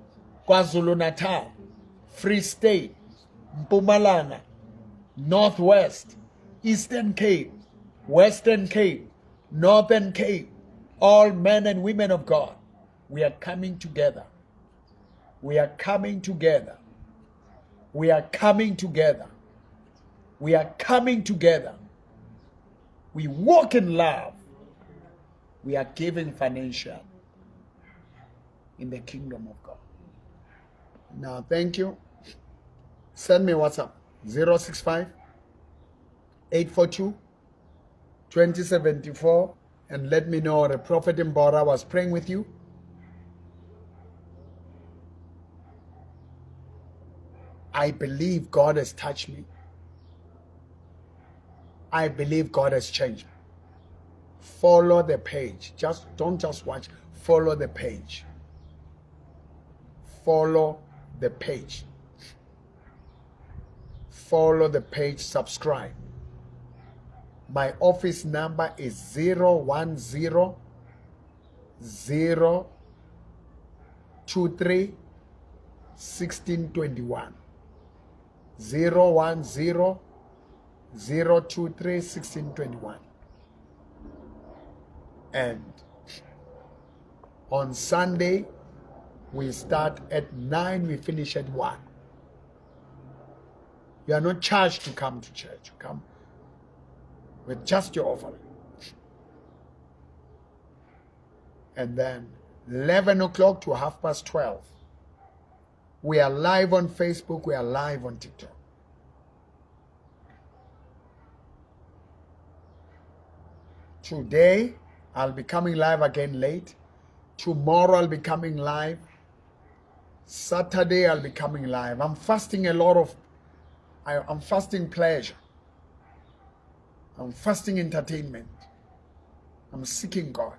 KwaZulu-Natal, Free State, Mpumalanga, Northwest, Eastern Cape, Western Cape, Northern Cape, all men and women of God, we are coming together. We are coming together. We are coming together. We are coming together. We walk in love. We are giving financial in the kingdom of God. Now, thank you. Send me WhatsApp 065 842-2074 and let me know the Prophet Mbora was praying with you. I believe God has touched me. I believe God has changed me. Follow the page. Don't just watch. Follow the page. Follow the page. Follow the page. Subscribe. My office number is 010 023 1621. 010 023 1621. And on Sunday, we start at 9, we finish at 1. You are not charged to come to church. You come with just your offering. And then 11 o'clock to 12:30. We are live on Facebook. We are live on TikTok. Today, I'll be coming live again late. Tomorrow, I'll be coming live. Saturday, I'll be coming live. I'm fasting I'm fasting pleasure. I'm fasting entertainment. I'm seeking God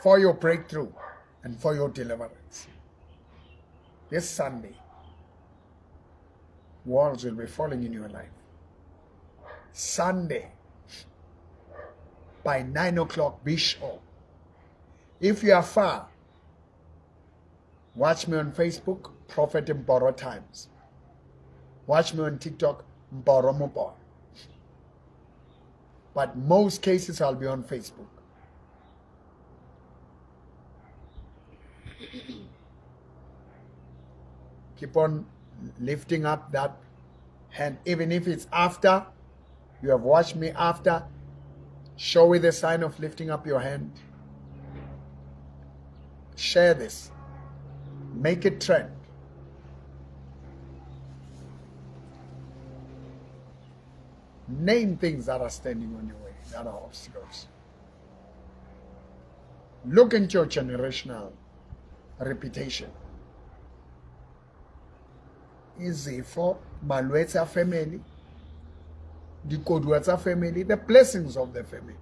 for your breakthrough and for your deliverance. This Sunday, walls will be falling in your life. Sunday, by 9 o'clock, be sure. If you are far, watch me on Facebook, Prophet Mbora Times. Watch me on TikTok, Mbora Mobor. But most cases I'll be on Facebook. Keep on lifting up that hand, even if it's after you have watched me after. Show me the sign of lifting up your hand. Share this. Make it trend. Name things that are standing on your way, that are obstacles. Look into your generational reputation. Izifo, malwetsi family, dikodwa family, the blessings of the family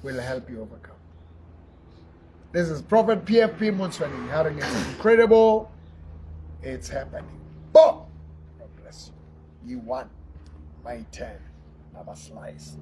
will help you overcome. This is Prophet PFP Motswani Haring. It's incredible. It's happening. Boom! God bless you. You won by 10. Have a slice.